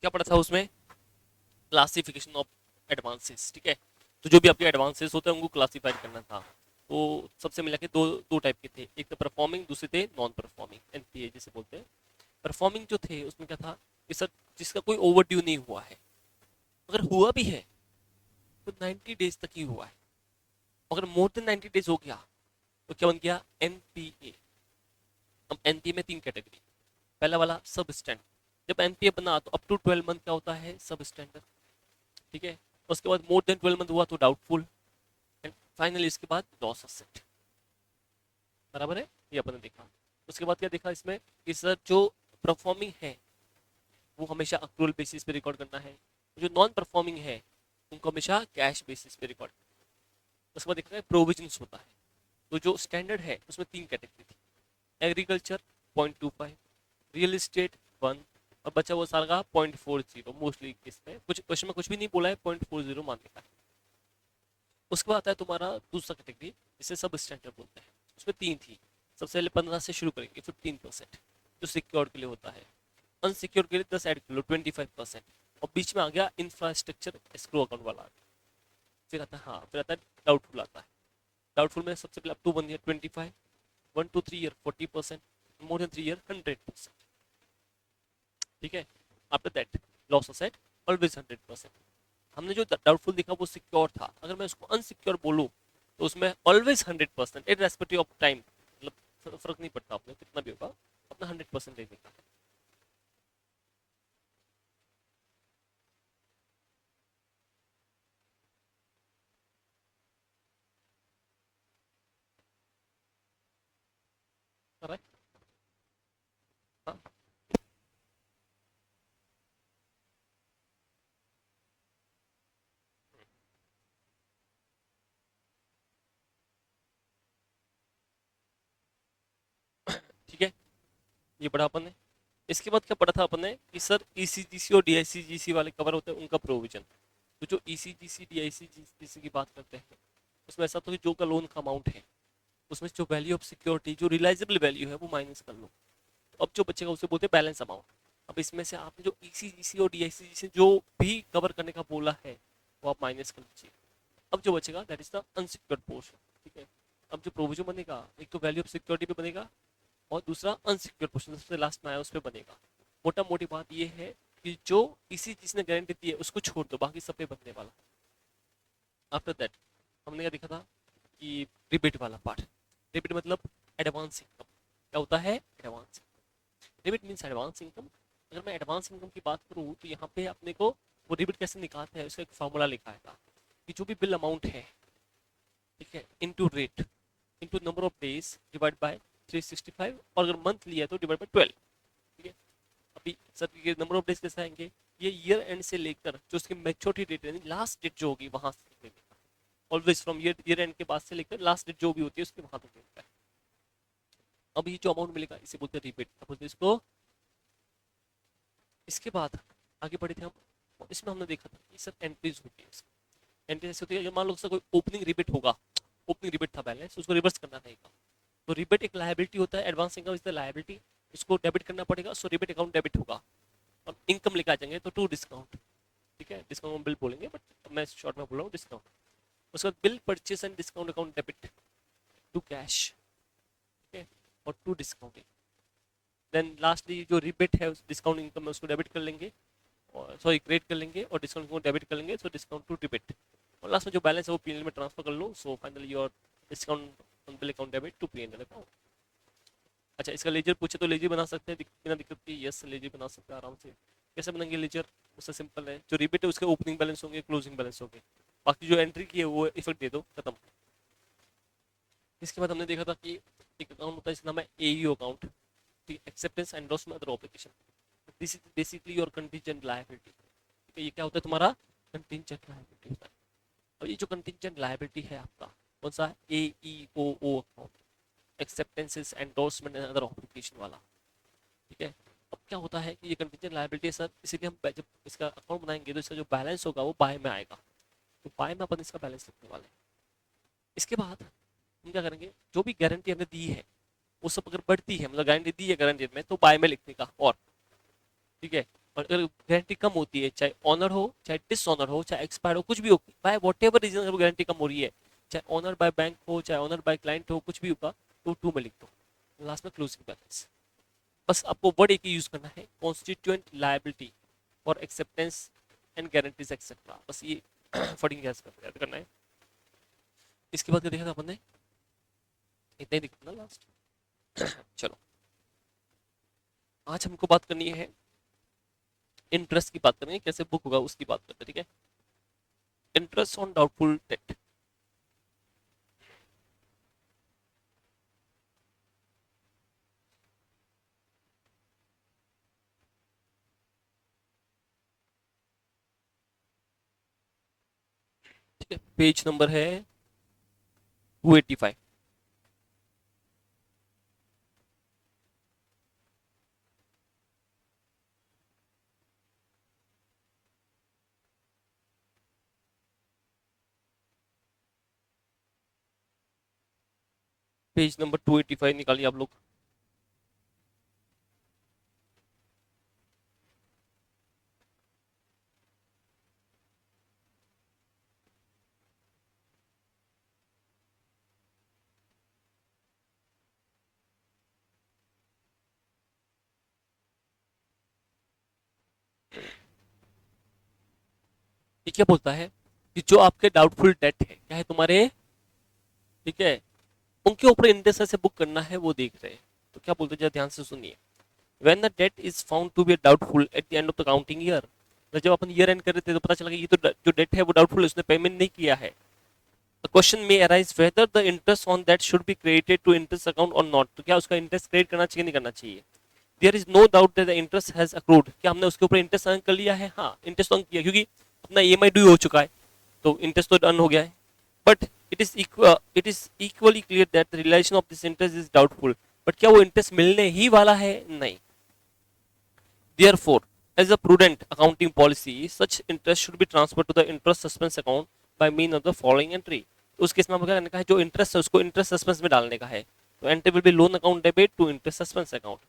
क्या पढ़ा था उसमें? क्लासिफिकेशन ऑफ एडवांसेस, ठीक है। तो जो भी आपके एडवांसेस होते हैं उनको क्लासिफाई करना था। तो सबसे मिला के दो दो टाइप के थे, एक तो परफॉर्मिंग, दूसरे थे नॉन परफॉर्मिंग, एनपीए जिसे बोलते हैं। परफॉर्मिंग जो थे उसमें क्या था कि सर जिसका कोई ओवरड्यू नहीं हुआ है, अगर हुआ भी है तो 90 डेज तक ही हुआ है। अगर मोर देन 90 डेज हो गया तो क्या बन गया? एनपीए। अब एनपीए में तीन कैटेगरी। पहला वाला सब स्टैंडर्ड, जब एनपीए बना तो अप टू 12 मंथ क्या होता है? सब स्टैंडर्ड, ठीक है। उसके बाद मोर देन 12 मंथ हुआ तो डाउटफुल, एंड फाइनली इसके बाद लॉस असेट। बराबर है, ये अपन ने देखा। उसके बाद क्या देखा इसमें कि सर जो परफॉर्मिंग है वो हमेशा अक्रूवल बेसिस पे रिकॉर्ड करना है, जो नॉन परफॉर्मिंग है उनको हमेशा कैश बेसिस पे रिकॉर्ड। उसके बाद देखा प्रोविजंस होता है। तो जो स्टैंडर्ड है उसमें तीन कैटेगरी थी। एग्रीकल्चर 0.25, रियल एस्टेट 1, और बचा वो सारा का 0.40। मोस्टली इसमें कुछ क्वेश्चन में कुछ भी नहीं बोला है, 0.40 मानने का है। उसके बाद आता है तुम्हारा दूसरा कैटेगरी जिसे सब स्टैंडर्ड बोलते हैं। उसमें तीन थी। सबसे पहले 15 से शुरू करेंगे, 15% जो सिक्योर के लिए होता है। अनसिक्योर के लिए 10 ऐड कर लो, 25%। और बीच में आ गया इंफ्रास्ट्रक्चर एस्क्रो अकाउंट वाला। फिर आता है, हाँ फिर आता है डाउटफुल आता है। डाउटफुल में सबसे पहले up to 1 year 25, 1 to 3 year 40%, more than 3 year 100%, ठीक है। After that loss asset always 100%। हमने जो डाउटफुल देखा वो सिक्योर था, अगर मैं उसको अनसिक्योर बोलूँ तो उसमें ऑलवेज 100% इररेस्पेक्टिव ऑफ टाइम, मतलब फर्क नहीं पड़ता अपने कितना भी होगा, अपना 100% लेने का। करेक्ट। हाँ ठीक है, ये पढ़ा अपन ने। इसके बाद क्या पढ़ा था अपन ने कि सर ईसीजीसी और डीआईसीजीसी वाले कवर होते हैं, उनका प्रोविजन। तो जो ईसीजीसी डीआईसीजीसी की बात करते हैं उसमें ऐसा तो कि जो का लोन का अमाउंट है उसमें जो वैल्यू ऑफ सिक्योरिटी, जो रिलाइजेबल वैल्यू है वो माइनस कर लो। तो अब जो बचेगा उसे बोलते हैं बैलेंस अमाउंट। अब इसमें से आपने जो ईसीजीसी और डीआईसीजीसी जो भी कवर करने का बोला है वो आप माइनस कर लीजिए। अब जो बचेगा that is the unsecured portion, ठीक है। अब जो प्रोविजन बनेगा एक तो वैल्यू ऑफ सिक्योरिटी पे बनेगा, और दूसरा अनसिक्योर्ड पोर्शन सबसे लास्ट में आया उस पर बनेगा। मोटा मोटी बात ये है कि जो इसी चीज ने गारंटी दी है उसको छोड़ दो, बाकी सब पे बनने वाला। आफ्टर दैट हमने क्या देखा था कि रिबेट वाला पार्ट। रिबेट मतलब एडवांस इनकम। क्या होता है? Advance. Rebate means advance income. अगर मैं एडवांस इनकम की बात करूँ तो यहाँ पे अपने को वो रिबेट कैसे निकालते हैं उसका एक फॉर्मूला लिखा है था कि जो भी बिल अमाउंट है, ठीक है, into rate, into number of days divide by 365, और अगर मंथ लिया तो डिवाइड बाय 12, ठीक है। अभी सर ये नंबर ऑफ डेज कैसे आएंगे? ये ईयर एंड से लेकर जो उसकी मैच्योरिटी डेट यानी लास्ट डेट जो होगी वहां से निकलेंगे। ऑलवेज फ्रॉम ईयर एंड के बाद से लेकर लास्ट डेट जो भी होती है उसके वहां तक मिलता है। अब ये जो अमाउंट मिलेगा इसे बोलते हैं रिबेट, बोलते हैं इसको। इसके बाद आगे बढ़े थे हम, इसमें हमने देखा था कि सर एंट्रीज होती है। एंट्री ऐसी होती है मान लो सर कोई ओपनिंग रिबेट होगा, ओपनिंग रिबेट था बैलेंस, उसको रिवर्स करना रहेगा। तो रिबेट एक लायबिलिटी होता है, advance income is the liability, इसको डेबिट करना पड़ेगा, सो रिबेट अकाउंट डेबिट होगा। और इनकम लेकर आ जाएंगे तो टू डिस्काउंट, ठीक है, डिस्काउंट हम बिल बोलेंगे बट मैं शॉर्ट में बोल रहा हूँ डिस्काउंट। उसके बाद bill purchase and discount account debit to cash, ठीक है, और टू डिस्काउंटिंग। देन लास्टली जो रिबेट है उस डिस्काउंट इनकम में उसको डेबिट कर लेंगे, और सॉरी क्रेडिट कर लेंगे, और डिस्काउंट को डेबिट कर लेंगे, सो डिस्काउंट टू रिबेट। और लास्ट में जो बैलेंस है वो पीएनएल में ट्रांसफर कर लो, so finally your discount on bill account debit to PNL account. अच्छा, इसका लेजर पूछे तो लेजर बना सकते हैं बिना दिक्कत के, यस लेजर बना सकते हैं आराम से। कैसे बनाएंगे लेजर? उससे सिंपल है, जो रिबेट है उसके ओपनिंग बैलेंस होंगे, क्लोजिंग बैलेंस होंगे, बाकी जो एंट्री की है वो इफेक्ट दे दो, खत्म। इसके बाद हमने देखा था कि एक अकाउंट होता है इसका नाम है AU account, acceptance and loss में other obligation. This is basically your contingent liability, ठीक है। ये क्या होता है? तुम्हारा कंटीजेंट लायबिलिटी होता है। अब ये जो कंटीजेंट लायबिलिटी है आपका कौन सा है? A E O account, acceptances endorsement and other obligation वाला, ठीक है। अब क्या होता है कि ये कंटीजेंट लायबिलिटी है सर, इसीलिए हम जब इसका अकाउंट बनाएंगे तो इसका जो बैलेंस होगा वो बाय में आएगा। तो बाय में अपन इसका बैलेंस लिखने वाले हैं। इसके बाद हम क्या करेंगे, जो भी गारंटी हमने दी है वो सब अगर बढ़ती है, मतलब गारंटी दी है गारंटी में, तो बाय में लिखने का, और ठीक है। और अगर गारंटी कम होती है, चाहे ऑनर हो चाहे डिसऑनर हो चाहे एक्सपायर हो, कुछ भी हो, बाय वॉट एवर रीजन अगर गारंटी कम हो रही है, चाहे ऑनर बाय बैंक हो चाहे ऑनर बाय क्लाइंट हो, कुछ भी होगा, तो टू में लिख दो, लास्ट में क्लोजिंग बैलेंस। बस आपको वर्ड एक ही यूज करना है, कॉन्स्टिट्यूएंट लायबिलिटी और एक्सेप्टेंस एंड गारंटीज एक्सेट्रा, बस ये फटिंग याद करना है। इसके बाद क्या देखा था अपन ने, इतना ही दिखा ना लास्ट। चलो, आज हमको बात करनी है इंटरेस्ट की, बात करेंगे कैसे बुक होगा उसकी बात करते हैं, ठीक है। Interest on doubtful debt. ठीक है, पेज नंबर है 285। पेज नंबर 285 निकालिए आप लोग। ये क्या बोलता है कि जो आपके डाउटफुल डेट है, क्या है तुम्हारे, ठीक है, उनके ऊपर इंटरेस्ट से बुक करना है, वो देख रहे हैं। तो क्या बोलते हैं, जरा ध्यान से सुनिए। When the debt is found to be doubtful at the end of the counting year, जब अपन ईयर एंड कर रहे थे तो पता चला कि ये तो जो डेट है वो डाउटफुल है, उसने पेमेंट नहीं किया है। The question may arise whether the interest on that should be credited to interest account or not, तो क्या उसका इंटरेस्ट क्रेडिट करना चाहिए नहीं करना चाहिए। There is no doubt that the interest has accrued, क्या हमने उसके ऊपर इंटरेस्ट अर्न कर लिया है, हाँ इंटरेस्ट तो अर्न किया, क्योंकि अपना ईएमआई ड्यू हो चुका है, तो इंटरेस्ट तो अर्न हो गया है। But it is equally clear that the relation of this interest is doubtful, but क्या वो इंटरेस्ट मिलने ही वाला है, नहीं। Therefore, as a prudent accounting policy, such interest should be transferred to the interest suspense account by means of the following entry. तो उस case में क्या करने का है, जो इंटरेस्ट है उसको इंटरेस्ट सस्पेंस में डालने का है। तो entry will be loan account debit to interest suspense account.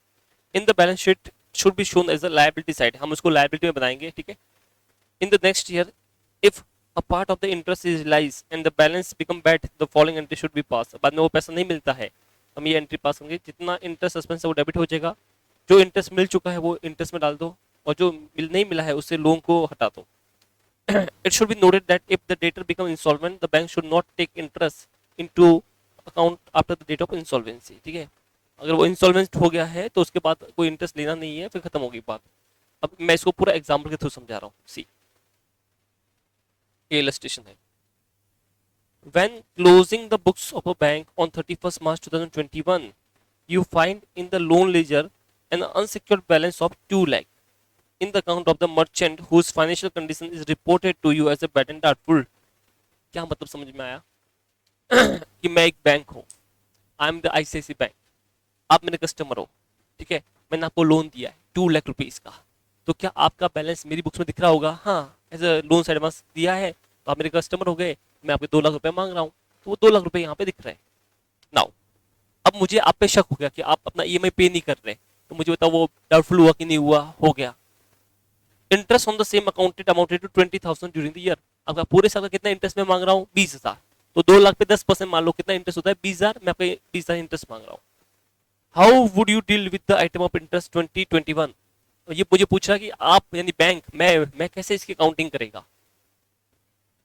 In the balance sheet should be shown as a liability side, हम उसको लायबिलिटी में बनाएंगे, ठीक है। In the next year if a part of the interest is realized and the balance become bad, the following entry should be passed, बाद में वो पैसा नहीं मिलता है, हम ये एंट्री पास करेंगे, जितना इंटरेस्ट सस्पेंस है वो डेबिट हो जाएगा, जो इंटरेस्ट मिल चुका है वो इंटरेस्ट में डाल दो, और जो मिल नहीं मिला है उससे लोन को हटा दो। It should be noted that if the debtor become insolvent the bank should not take interest into account after the date of insolvency, ठीक है। अगर वो इंसॉल्वेंट हो गया है तो उसके बाद कोई इंटरेस्ट लेना नहीं है, फिर खत्म होगी बात। अब मैं इसको पूरा एग्जाम्पल के थ्रू समझा रहा हूँ, सी ये इलस्ट्रेशन है। When closing the books of a bank on 31st March 2021, you find in the loan ledger an unsecured balance of 2 lakh in the account of the merchant whose financial condition is reported to you as a bad and doubtful। क्या मतलब समझ में आया कि मैं एक bank हूँ, I am the ICICI bank, आप मेरे कस्टमर हो, ठीक है, मैंने आपको लोन दिया है 2 लाख रुपीज का, तो क्या आपका बैलेंस मेरी बुक्स में दिख रहा होगा, हाँ एज अ लोन से एडवांस दिया है, तो आप मेरे कस्टमर हो गए, मैं आपके 2 लाख रुपए मांग रहा हूँ, तो वो 2 लाख रुपए यहाँ पे दिख रहे हैं। नाउ अब मुझे आप पे शक हो गया कि आप अपना ईएमआई पे नहीं कर रहे, तो मुझे बताओ वो डाउटफुल हुआ कि नहीं हुआ, हो गया। Interest on the same accounted amounted to 20,000 during the year, आपका पूरे साल का कितना इंटरेस्ट मैं मांग रहा हूँ, 20,000, तो 2 लाख पे 10% मान लो कितना इंटरेस्ट होता है, 20,000, मैं आपके 20,000 इंटरेस्ट मांग रहा हूँ। How would you deal with the item of interest 2021, ये मुझे पूछ रहा कि आप यानी बैंक, मैं कैसे इसकी काउंटिंग करेगा।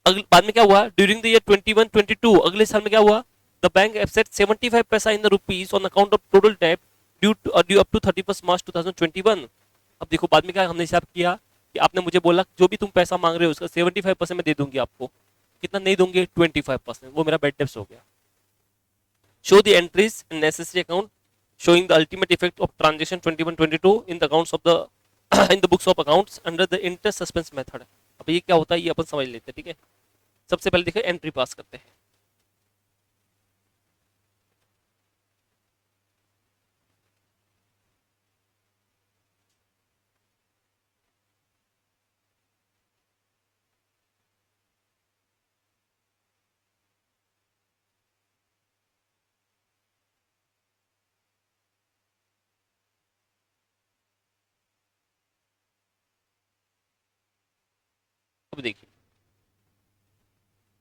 अगले बाद में क्या हुआ, ड्यूरिंग द ईयर 21-22, अगले साल में क्या हुआ, द बैंक एक्सेप्ट 75 पैसा in the rupees on account of total debt due up to 31 March 2021। अब देखो बाद में क्या हमने हिसाब किया कि आपने मुझे बोला जो भी तुम पैसा मांग रहे हो उसका 75% मैं दे दूंगी आपको, कितना नहीं दूंगी, 25%, वो मेरा बेड डेप्स हो गया। Show the entries in necessary account showing the ultimate effect of transaction 21-22 in the accounts of the in the books of accounts under the interest suspense method। अब ये क्या होता है ये अपन समझ लेते हैं, ठीक है। सबसे पहले देखो एंट्री पास करते हैं। अब देखिए,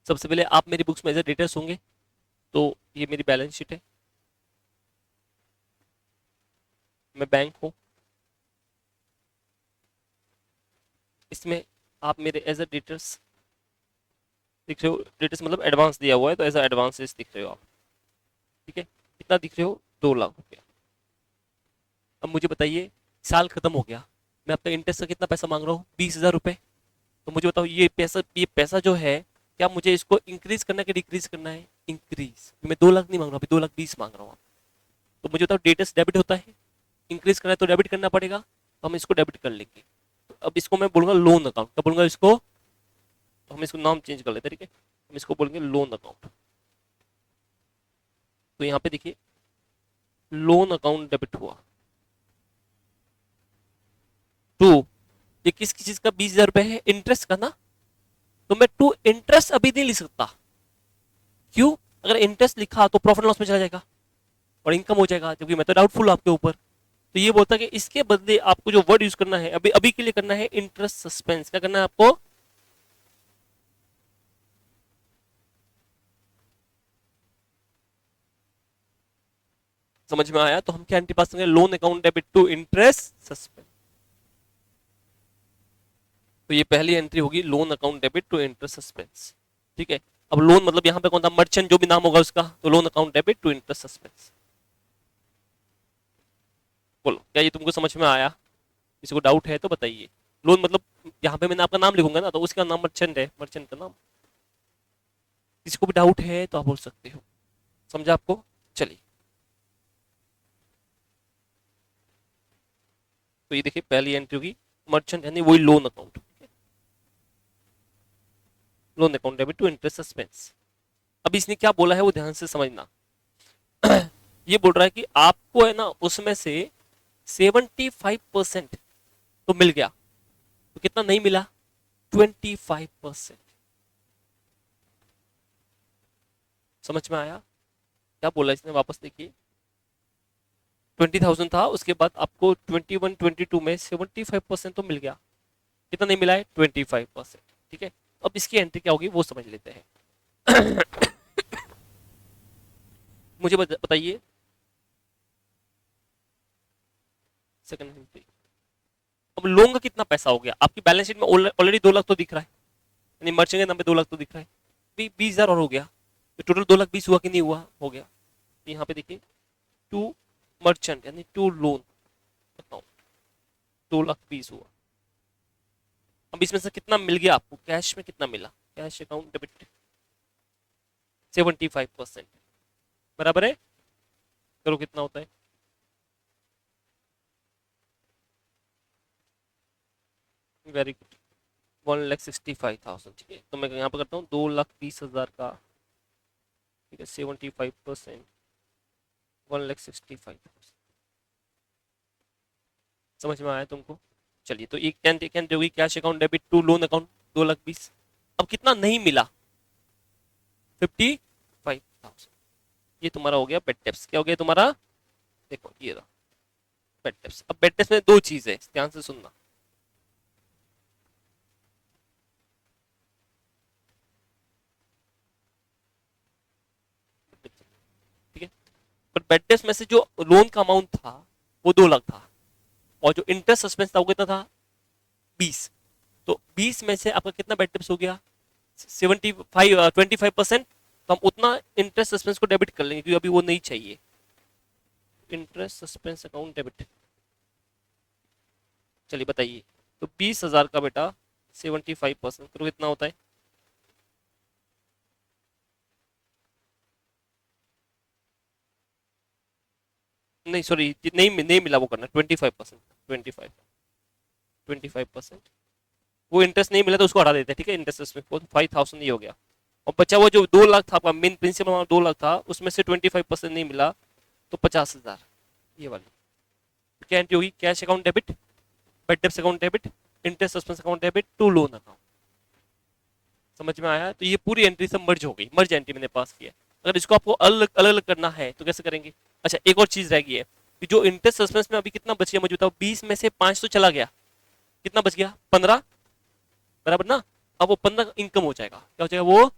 सबसे पहले आप मेरी बुक्स में एज डेटर्स होंगे, तो ये मेरी बैलेंस शीट है, मैं बैंक हूँ, इसमें आप मेरे एज डेटर्स दिख रहे हो। डेटर्स मतलब एडवांस दिया हुआ है, तो एज एडवांसेस दिख रहे हो आप, ठीक है। कितना दिख रहे हो, 2 लाख रुपया। अब मुझे बताइए, साल खत्म हो गया, मैं आपका इंटरेस्ट का कितना पैसा मांग रहा हूँ, 20,000 रुपये। तो मुझे बताओ, ये पैसा जो है, क्या मुझे इसको इंक्रीज करना है कि डिक्रीज करना है, इंक्रीज। मैं 2 लाख नहीं मांग रहा हूँ, अभी 2,20,000 मांग रहा हूँ। तो मुझे बताओ, डेटर्स डेबिट होता है, इंक्रीज करना है तो डेबिट करना पड़ेगा, तो हम इसको डेबिट कर लेंगे। तो अब इसको मैं बोलूंगा लोन अकाउंट, क्या बोलूंगा इसको, तो हम इसको नाम चेंज कर लेते हैं, ठीक है। हम इसको बोलेंगे लोन अकाउंट। तो यहाँ पे देखिए, लोन अकाउंट डेबिट हुआ। टू, ये किस चीज का 20,000 रुपए है, इंटरेस्ट का ना। तो मैं टू इंटरेस्ट अभी नहीं लिख सकता, क्यों, अगर इंटरेस्ट लिखा तो प्रॉफिट लॉस में चला जाएगा और इनकम हो जाएगा, जबकि मैं तो डाउटफुल आपके ऊपर। तो ये बोलता है कि इसके बदले आपको जो वर्ड यूज करना है अभी अभी के लिए करना है, इंटरेस्ट सस्पेंस। क्या करना है आपको, समझ में आया। तो हम क्या एंट्री पास करेंगे, loan account debit to interest suspense. तो ये पहली एंट्री होगी, loan account debit to interest suspense, ठीक है। अब लोन मतलब यहाँ पे कौन था, मर्चेंट, जो भी नाम होगा उसका, तो loan account debit to interest suspense. बोलो, क्या ये तुमको समझ में आया, किसी को डाउट है तो बताइए। लोन मतलब यहाँ पे मैंने आपका नाम लिखूंगा ना, तो उसका नाम मर्चेंट है, मर्चेंट का नाम। किसी को भी डाउट है तो आप बोल सकते हो, समझा आपको। चलिए, तो ये देखिए पहली एंट्री होगी, मर्चेंट यानी वही loan account, loan account debit to interest suspense. अब इसने क्या बोला है वो ध्यान से समझना। ये बोल रहा है कि आपको है ना उसमें से 75% तो मिल गया, तो कितना नहीं मिला, 25%। समझ में आया, क्या बोला इसने, वापस देखिए। 20,000 था, उसके बाद आपको 21 22 में 75% तो मिल गया, कितना नहीं मिला है, 25%, ठीक है। अब इसकी एंट्री क्या होगी वो समझ लेते हैं। मुझे बताइए, सेकंड एंट्री। अब लोन का कितना पैसा हो गया, आपकी बैलेंस शीट में ऑलरेडी 2 लाख तो दिख रहा है, यानी मर्चेंट के नाम पे 2 लाख तो दिख रहा है, 20,000 और हो गया, तो टोटल 2,20,000 हुआ कि नहीं हुआ, हो गया। तो यहाँ पे देखिए, टू मर्चेंट यानी टू लोन अकाउंट, 2,20,000 हुआ। अब इसमें से कितना मिल गया आपको, कैश में कितना मिला, कैश अकाउंट डेबिट 75%, बराबर है। करो कितना होता है, वेरी गुड, 1,65,000, ठीक है। तो मैं यहाँ पर करता हूँ 2,20,000 का, ठीक है, 75%, 1,65,000। समझ में आया तुमको। चलिए, तो एक कैन होगी cash account debit to loan account, 2,20,000। अब कितना नहीं मिला, 55,000। ये तुम्हारा हो गया बेड टेप्स। क्या हो गया तुम्हारा, देखो ये रहा बेड टेप्स। अब बेड टेप्स में दो चीज है, ध्यान से सुनना। ठीक है, पर बेड टेप्स में से जो लोन का अमाउंट था वो 2 लाख था, और जो इंटरेस्ट सस्पेंस था वो कितना था, 20। तो 20 में से आपका कितना बेड टेप्स हो गया, 25%। तो हम उतना इंटरेस्ट सस्पेंस को डेबिट कर लेंगे, क्योंकि अभी वो नहीं चाहिए। इंटरेस्ट सस्पेंस अकाउंट डेबिट, चलिए बताइए। तो 20,000 का बेटा 75% करो, कितना होता है, नहीं सॉरी, नहीं नहीं मिला, वो करना 25%, 25% वो इंटरेस्ट नहीं मिला तो उसको हटा देते हैं, ठीक है। इंटरेस्ट में 5,000 ही हो गया, और बचा हुआ जो 2 लाख था आपका मेन प्रिंसिपल अमाउंट, 2 लाख था, उसमें से 25% नहीं मिला, तो 50,000, ये वाली। क्या एंट्री होगी, cash account debit, bad debts account debit, interest suspense account debit to loan account. समझ में आया। तो ये पूरी एंट्री सब मर्ज हो गई, मर्ज एंट्री मैंने पास किया। अगर इसको आपको अलग अलग करना है तो कैसे करेंगे। अच्छा, एक और चीज रह गई है कि जो इंटरेस्ट सस्पेंस में अभी कितना बच गया मुझे बताओ, 20 में से 5 तो चला गया, कितना बच गया, 15, बराबर ना। अब वो 15 इनकम हो जाएगा, क्या हो जाएगा वो,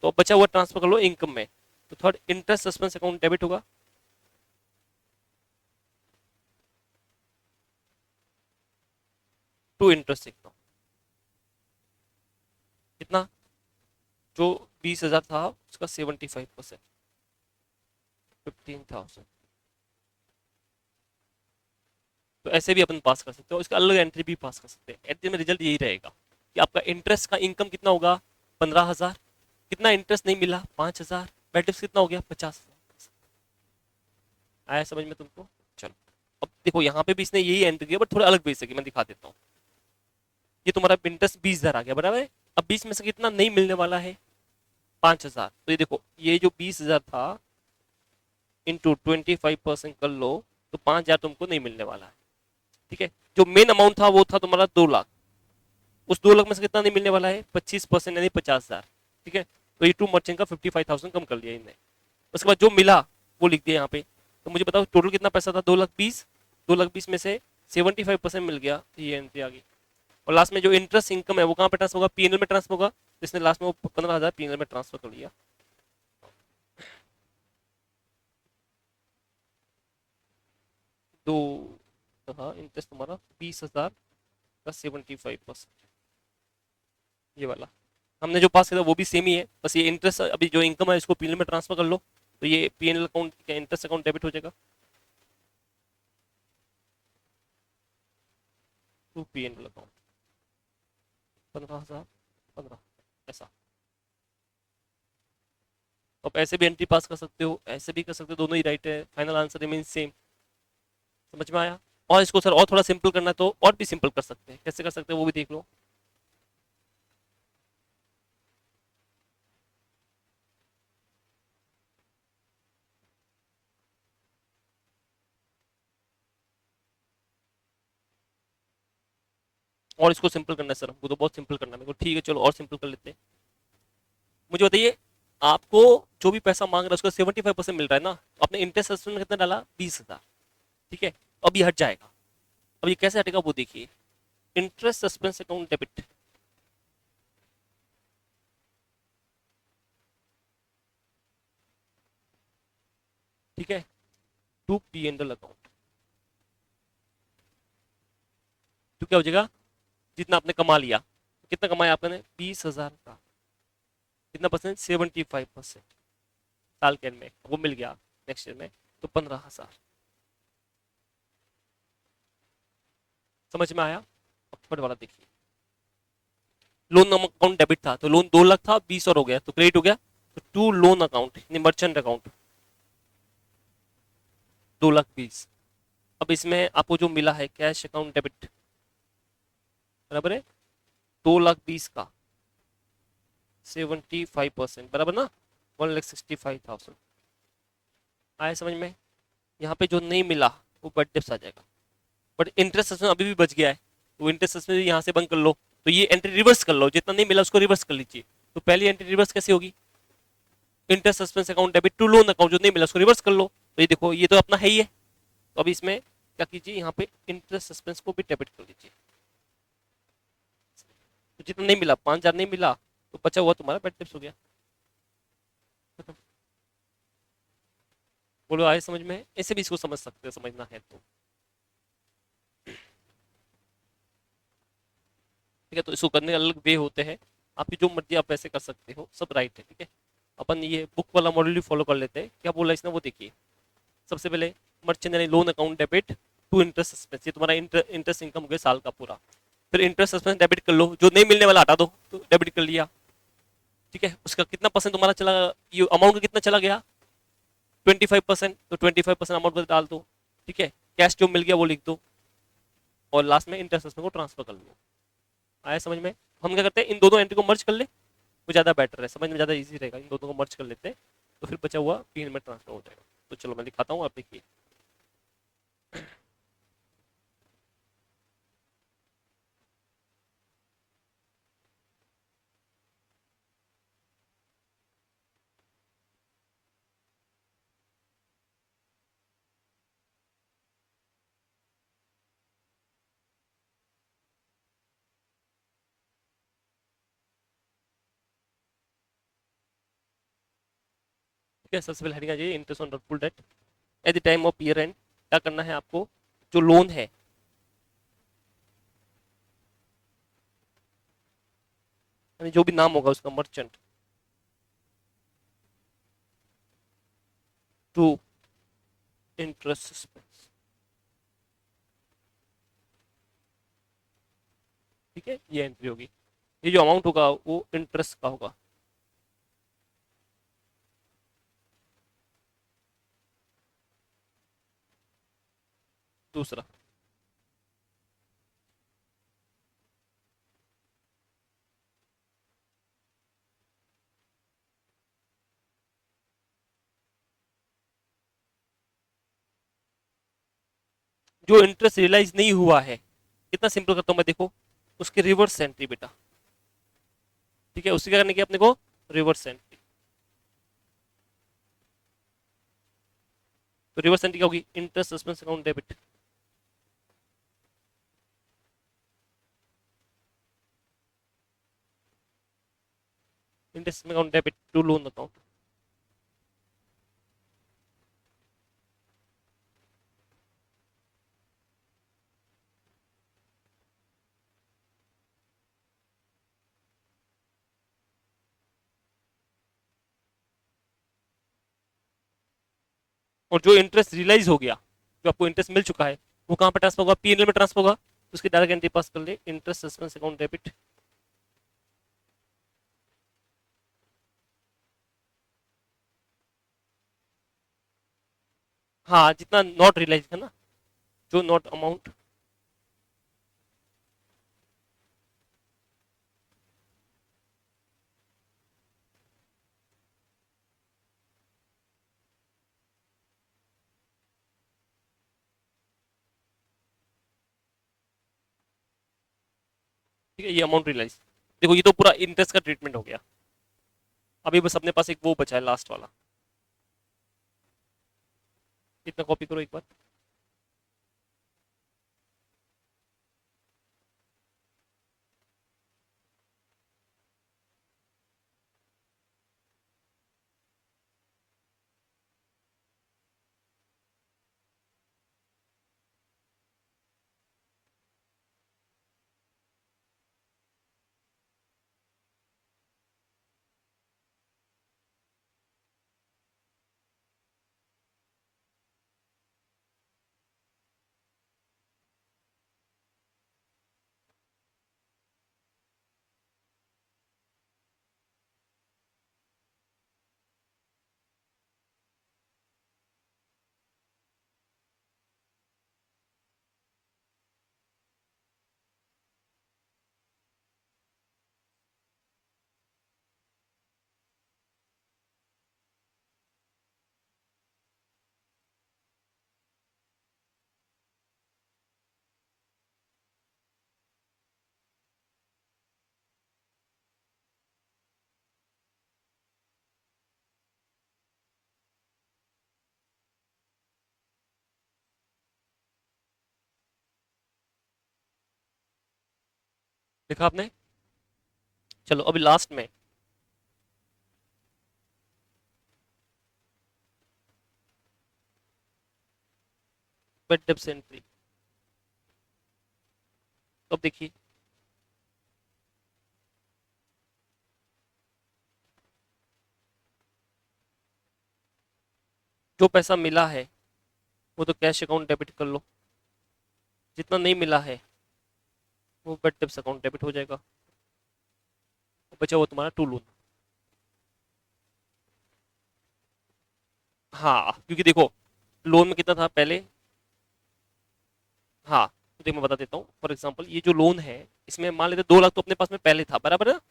तो बचा हुआ ट्रांसफर कर लो इनकम में। तो third interest suspense account debit होगा, टू इंटरेस्ट इनकम। कितना, जो 20,000 था उसका 75%, 15,000। तो ऐसे भी अपन पास कर सकते हो, इसका अलग एंट्री भी पास कर सकते हैं। एट द में रिजल्ट यही रहेगा कि आपका इंटरेस्ट का इनकम कितना होगा, 15,000। कितना इंटरेस्ट नहीं मिला, 5,000। बेटिफ्स कितना हो गया, 50,000। आया समझ में तुमको? चलो, अब देखो यहाँ पे भी इसने यही एंट्री किया बट थोड़ा अलग बेस है, मैं दिखा देता हूँ। ये तुम्हारा इंटरेस्ट 20,000 आ गया, बराबर है। अब 20 में से कितना नहीं मिलने वाला है, 5,000। तो ये देखो, ये जो 20,000 था इंटू 25% कर लो, तो 5,000 तुमको नहीं मिलने वाला है। ठीक है, जो मेन अमाउंट था वो था तुम्हारा 2 लाख। उस 2 लाख में से कितना नहीं मिलने वाला है, 25% यानी 50,000। ठीक है, तो ये टू मर्चेंट का 55,000 कम कर लिया इनने। उसके बाद जो मिला वो लिख दिया यहाँ पे। तो मुझे बताओ टोटल कितना पैसा था, 2,20,000। 2,20,000 में से 75% मिल गया, ये एंट्री आ गई। और लास्ट में जो इंटरेस्ट इनकम है वो कहाँ पे ट्रांसफर होगा, पीएनएल में ट्रांसफर होगा। इसने लास्ट में वो 15,000 पीएनएल में ट्रांसफर कर लिया। तो हाँ, इंटरेस्ट तुम्हारा 20,000 का 75%, ये वाला हमने जो पास किया था वो भी सेम ही है। बस ये इंटरेस्ट अभी जो इनकम है इसको पीएनएल में ट्रांसफर कर लो, तो ये पीएनएल अकाउंट क्या इंटरेस्ट अकाउंट डेबिट हो जाएगा, टू पीएनएल अकाउंट 15,000, 15 ऐसा। आप ऐसे भी एंट्री पास कर सकते हो, ऐसे भी कर सकते हो, दोनों ही राइट है। Final answer remain same. समझ में आया? और इसको सर और थोड़ा सिंपल करना है तो और भी सिंपल कर सकते हैं, कैसे कर सकते हैं वो भी देख लो। और इसको सिंपल करना है सर हमको, तो बहुत सिंपल करना है मेरे को, ठीक है चलो और सिंपल कर लेते हैं। मुझे बताइए, आपको जो भी पैसा मांग रहा है उसका 75% मिल रहा है ना, तो आपने इंटरेस्ट में कितना डाला, 20,000। ठीक है, अब ये हट जाएगा। अब ये कैसे हटेगा वो देखिए, इंटरेस्ट सस्पेंस अकाउंट डेबिट। ठीक है, टू पी एंडल अकाउंट। तो क्या हो जाएगा, जितना आपने कमा लिया, कितना कमाया आपने, 20,000 का कितना परसेंट, 75%। साल के एंड में वो मिल गया, नेक्स्ट ईयर में तो 15,000। समझ में आया? अब थर्ड वाला देखिए, लोन अकाउंट डेबिट था, तो लोन 2 लाख था, 20 और हो गया तो क्रेडिट हो गया। तो to loan account merchant account, 2,20,000। अब इसमें आपको जो मिला है कैश अकाउंट डेबिट, बराबर है, 2,20,000 का 75%, बराबर ना, 1,65,000। आया समझ में? यहाँ पे जो नहीं मिला वो बट डिप्स आ जाएगा, बट इंटरेस्ट सस्पेंस अभी भी बच गया है, तो इंटरेस्ट सस्पेंस यहाँ से बंद कर लो। तो ये एंट्री रिवर्स कर लो, जितना नहीं मिला उसको रिवर्स कर लीजिए। तो पहली एंट्री रिवर्स कैसे होगी, interest suspense account debit to loan account, जो नहीं मिला उसको रिवर्स कर लो। तो ये देखो ये तो अपना है ही है। तो अभी इसमें क्या कीजिए, यहाँ पे इंटरेस्ट सस्पेंस को भी डेबिट कर लीजिए। तो जितना नहीं मिला, 5,000 नहीं मिला, तो बचा हुआ तुम्हारा बेड टिप्स हो गया। बोलो आए समझ में? ऐसे भी इसको समझ सकते हैं, समझना है तो। ठीक है, तो इसको करने के अलग वे होते हैं, आपकी जो मर्जी आप वैसे कर सकते हो, सब राइट है। ठीक है, अपन ये बुक वाला मॉडल भी फॉलो कर लेते हैं। क्या बोला इसने वो देखिए, सबसे पहले मर्चेंट यानी loan account debit to interest suspense, ये तुम्हारा इंटरेस्ट इनकम हो गया साल का पूरा। फिर इंटरेस्ट सस्पेंस डेबिट कर लो, जो नहीं मिलने वाला हटा दो, तो डेबिट कर लिया। ठीक है, उसका कितना परसेंट तुम्हारा चला, ये अमाउंट का कितना चला गया, 25%, तो 25% अमाउंट पर डाल दो। ठीक है, कैश जो मिल गया वो लिख दो, और लास्ट में इंटरेस्ट सस्पेंस को ट्रांसफर कर लो। आया समझ में? हम क्या करते हैं, इन दोनों एंट्री को मर्ज कर ले, वो ज़्यादा बेटर है, समझ में ज़्यादा इजी रहेगा। इन दोनों को मर्ज कर लेते हैं, तो फिर बचा हुआ पीएन में ट्रांसफर हो जाएगा। तो चलो मैं दिखाता हूँ, आप देखिए। ठीक है, सबसे पहले हेडिंग आ जाइए interest on doubtful debt at the time of year end. क्या करना है आपको, जो लोन है, यानी जो भी नाम होगा उसका मर्चेंट, टू इंटरेस्ट एक्सपेंस। ठीक है, ये एंट्री होगी। ये जो अमाउंट होगा वो इंटरेस्ट का होगा। दूसरा, जो इंटरेस्ट रियलाइज नहीं हुआ है, कितना सिंपल करता हूं मैं, देखो उसकी रिवर्स एंट्री बेटा। ठीक है, उसी का करने की अपने को रिवर्स एंट्री। तो रिवर्स एंट्री क्या होगी, interest expense account debit. Interest account debit to loan account. और जो इंटरेस्ट रियलाइज हो गया, जो आपको इंटरेस्ट मिल चुका है, वो कहां पर ट्रांसफर होगा, पीएनएल में ट्रांसफर होगा। तो उसकी डायरेक्ट एंट्री पास कर ले, इंटरेस्ट एक्सपेंस अकाउंट डेबिट। हाँ, जितना नॉट रियलाइज है ना, जो नॉट अमाउंट। ठीक है, ये अमाउंट रियलाइज। देखो ये तो पूरा इंटरेस्ट का ट्रीटमेंट हो गया। अभी बस अपने पास एक वो बचा है लास्ट वाला। इतना कॉपी करो एक बार। देखा आपने। चलो अभी लास्ट में, बेड डेब्ट एंट्री। तो अब देखिए, जो पैसा मिला है वो तो कैश अकाउंट डेबिट कर लो, जितना नहीं मिला है वो बेड डेब्ट अकाउंट डेबिट हो जाएगा। बचा वो तुम्हारा टू लोन। हाँ, क्योंकि देखो लोन में कितना था पहले। हाँ, तो देख मैं बता देता हूँ, फॉर एग्जांपल ये जो लोन है, इसमें मान लेते 2 लाख तो अपने पास में पहले था, बराबर है ना।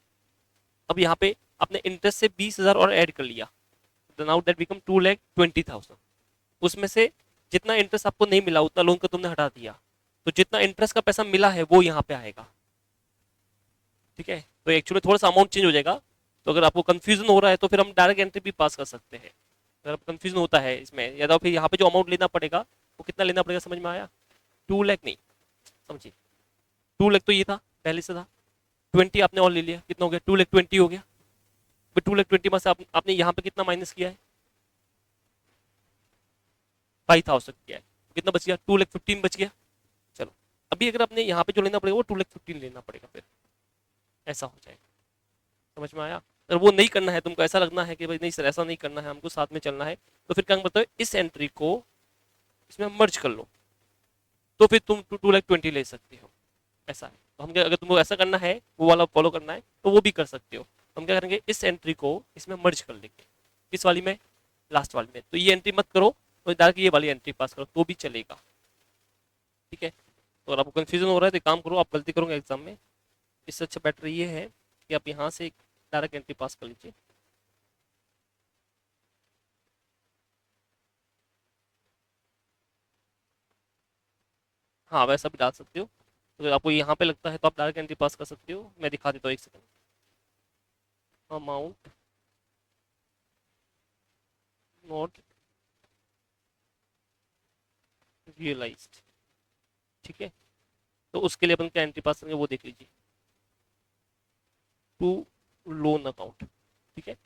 अब यहाँ पे आपने इंटरेस्ट से 20,000 और ऐड कर लिया, नाउ दैट बिकम 2,20,000। उसमें से जितना इंटरेस्ट आपको नहीं मिला उतना लोन का तुमने हटा दिया, तो जितना इंटरेस्ट का पैसा मिला है वो यहाँ पे आएगा। ठीक है, तो एक्चुअली थोड़ा सा अमाउंट चेंज हो जाएगा। तो अगर आपको कंफ्यूजन हो रहा है तो फिर हम डायरेक्ट एंट्री भी पास कर सकते हैं। अगर आप कंफ्यूजन होता है इसमें, या तो फिर यहाँ पे जो अमाउंट लेना पड़ेगा वो कितना लेना पड़ेगा, समझ में आया। 2 लाख नहीं, समझिए 2 लाख तो ये था, पहले से था। 20 आपने और ले लिया, कितना हो गया, 2,20,000 हो गया। 2,20,000 में से आपने यहाँ पे कितना माइनस किया है, 5,000 किया है, कितना बच गया, 2,15,000 बच गया। चलो अभी अगर आपने यहाँ पे जो लेना पड़ेगा वो 2,15,000 लेना पड़ेगा, फिर ऐसा हो जाएगा। समझ में आया? अगर वो नहीं करना है, तुमको ऐसा लगना है कि भाई नहीं सर ऐसा नहीं करना है, हमको साथ में चलना है, तो फिर क्या बताओ, इस एंट्री को इसमें मर्ज कर लो, तो फिर तुम 2,20,000 ले सकते हो। ऐसा है। तो हम क्या, अगर तुमको ऐसा करना है, वो वाला फॉलो करना है, तो वो भी कर सकते हो। हम क्या करेंगे, इस एंट्री को इसमें मर्ज कर लेंगे, किस वाली में, लास्ट वाली में। तो ये एंट्री मत करो, तो डायरेक्ट ये वाली एंट्री पास करो तो भी चलेगा। ठीक है। तो अगर आपको कंफ्यूजन हो रहा है तो काम करो, आप गलती करोगे एग्जाम में, इससे अच्छा बेटर ये है कि आप यहाँ से डायरेक्ट एंट्री पास कर लीजिए। हाँ वैसा भी डाल सकते हो, तो अगर आपको यहाँ पे लगता है तो आप डायरेक्ट एंट्री पास कर सकते हो। मैं दिखा देता हूँ, एक सेकंड। अमाउंट नॉट रियलाइज्ड, ठीक है। तो उसके लिए अपन क्या एंट्री पास करेंगे वो देख लीजिए, टू लोन अकाउंट, ठीक है।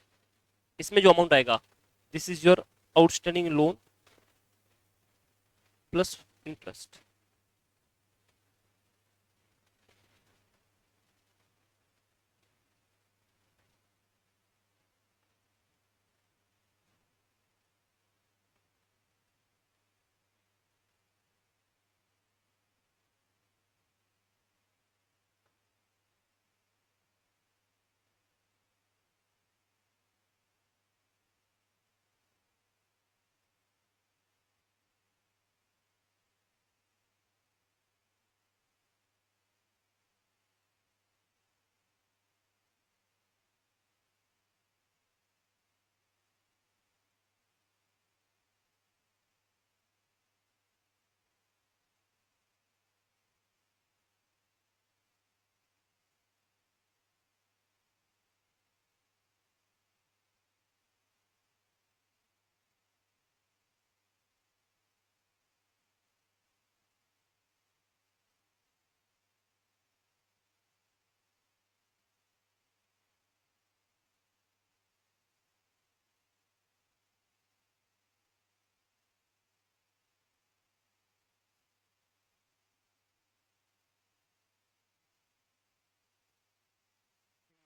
इसमें जो अमाउंट आएगा, this is your outstanding loan plus interest.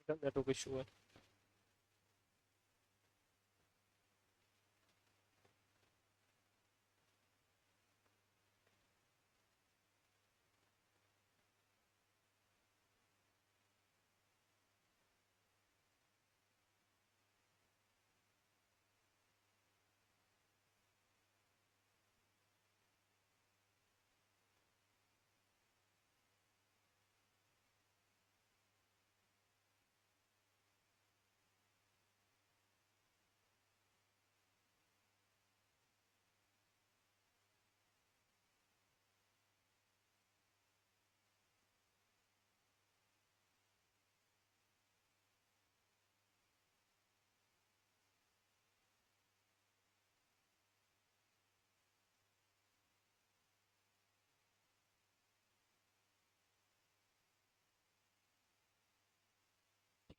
Network issue है।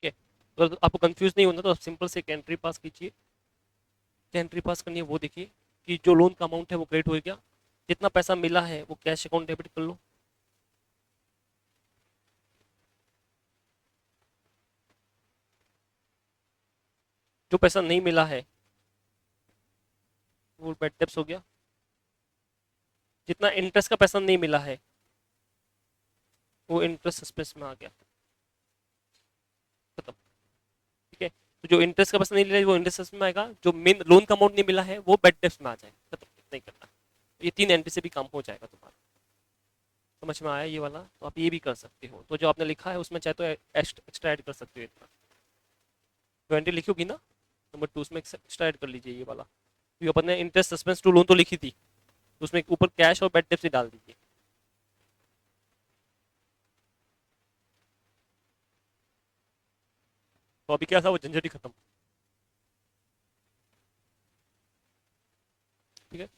ठीक है। तो अगर आपको कंफ्यूज नहीं होना तो सिंपल से एक एंट्री पास कीजिए। क्या एंट्री पास करनी है वो देखिए, कि जो लोन का अमाउंट है वो क्रेडिट हो गया, जितना पैसा मिला है वो कैश अकाउंट डेबिट कर लो। जो पैसा नहीं मिला है वो बैड डेब्ट्स हो गया। जितना इंटरेस्ट का पैसा नहीं मिला है वो इंटरेस्ट एक्सपेंस में आ गया, खत्म। ठीक है। तो जो इंटरेस्ट का पैसा नहीं मिला है वो इंटरेस्ट एक्सपेंस में आएगा, जो मेन लोन का अमाउंट नहीं मिला है वो बैड डेब्ट्स में आ जाएगा, खत्म। नहीं करना, ये 3 एंट्री से भी काम हो जाएगा तुम्हारा। समझ में आया ये वाला? तो आप ये भी कर सकते हो, तो जो आपने लिखा है उसमें चाहे तो एक्स्ट्रा ऐड कर सकते हो इतना। जो एंट्री लिखी होगी ना नंबर 2, उसमें एक्स्ट्रा ऐड कर लीजिए ये वाला, क्योंकि अपन ने इंटरेस्ट सस्पेंस टू लोन तो लिखी थी, तो उसमें ऊपर कैश और बैड डेब्ट्स ही डाल दीजिए। तो अभी क्या था, वो झंझट ही खत्म। ठीक है।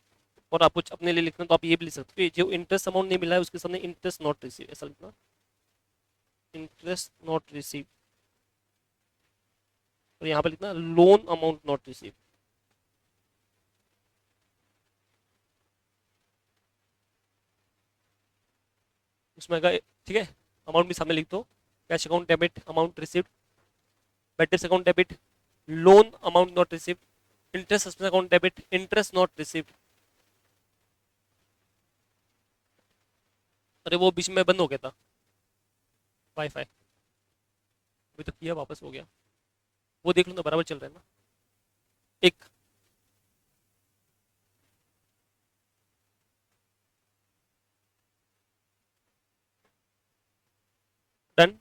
और आप कुछ अपने लिए लिखना तो आप ये भी लिख सकते हो, जो इंटरेस्ट अमाउंट नहीं मिला है उसके सामने इंटरेस्ट नॉट रिसीव, ऐसा लिखना, इंटरेस्ट नॉट रिसीव। और यहाँ पे लिखना लोन अमाउंट नॉट रिसीव। उसमें आएगा, ठीक है, अमाउंट भी सामने लिख दो, cash account debit, amount received, bad debts account debit, loan amount not received, interest expense account debit, interest not received. अरे वो बीच में बंद हो गया था वाईफाई, अभी तो किया वापस हो गया, वो देख लो ना, बराबर चल रहा है ना। एक डन।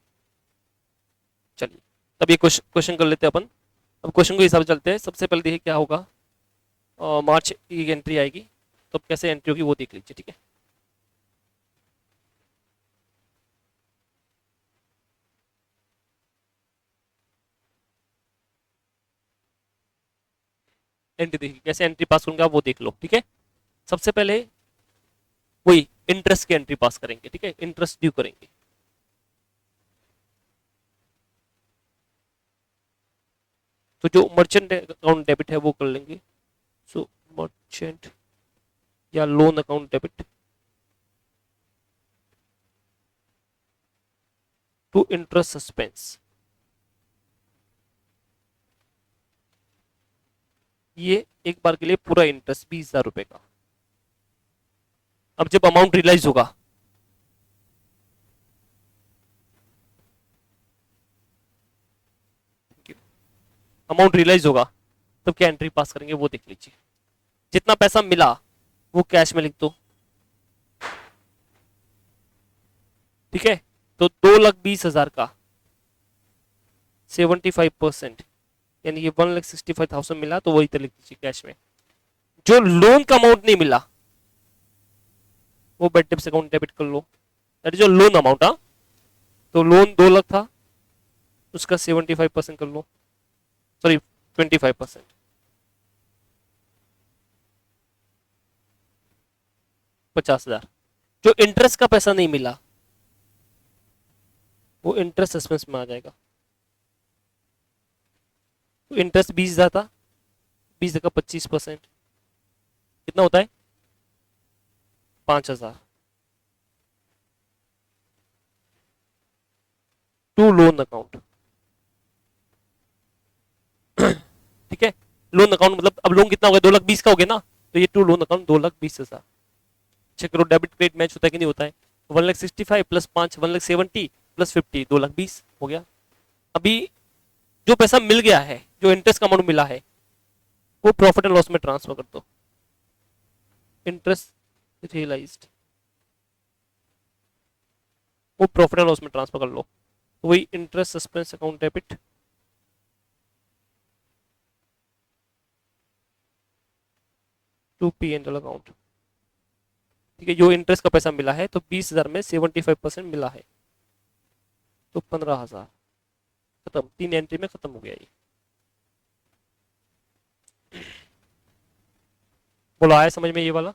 चलिए तब ये क्वेश्चन कर लेते हैं अपन। अब क्वेश्चन के हिसाब से चलते हैं। सबसे पहले देखिए क्या होगा, मार्च की एंट्री आएगी, तो अब कैसे एंट्री होगी वो देख लीजिए, ठीक है। एंट्री देखिए, कैसे एंट्री पास करूंगा वो देख लो, ठीक है। सबसे पहले वही इंटरेस्ट की एंट्री पास करेंगे, ठीक है, इंटरेस्ट ड्यू करेंगे। तो जो मर्चेंट अकाउंट डेबिट है वो कर लेंगे। सो मर्चेंट या loan account debit to interest suspense, ये एक बार के लिए पूरा इंटरेस्ट 20,000 रुपए का। अब जब अमाउंट रियलाइज होगा, अमाउंट रियलाइज होगा तब क्या एंट्री पास करेंगे वो देख लीजिए। जितना पैसा मिला वो कैश में लिख दो, ठीक है। तो 2,20,000 का 75%, यानी ये 1,65,000 मिला, तो वही तो लिख दीजिए कैश में। जो लोन का अमाउंट नहीं मिला वो बैड डेब्ट्स अकाउंट डेबिट कर लो, दैट इज जो लोन अमाउंट। हाँ, तो लोन 2 लाख था, उसका 75% कर लो, सॉरी 25%, 50,000। जो इंटरेस्ट का पैसा नहीं मिला वो इंटरेस्ट एक्सपेंस में आ जाएगा। तो इंटरेस्ट 20,000 था, 20 का 25% कितना होता है, 5,000 टू लोन अकाउंट, ठीक है। लोन अकाउंट मतलब अब लोन कितना हो गया, 2,20,000 का हो गया ना, तो ये टू लोन अकाउंट 2,20,000। चेक करो डेबिट क्रेडिट मैच होता है कि नहीं होता है। 1,65,000 प्लस 5 1,70,000 प्लस 50 2,20,000 हो गया। अभी जो पैसा मिल गया है, जो इंटरेस्ट का अमाउंट मिला है, वो प्रॉफिट एंड लॉस में ट्रांसफर कर दो। इंटरेस्ट रियलाइज्ड वो प्रॉफिट एंड लॉस में ट्रांसफर कर लो, तो वही interest suspense account debit to P and L account, ठीक है। जो इंटरेस्ट का पैसा मिला है तो 20,000 में 75% मिला है, तो 15,000, खत्म। 3 एंट्री में खत्म हो गया ये। बोलो आया समझ में ये वाला।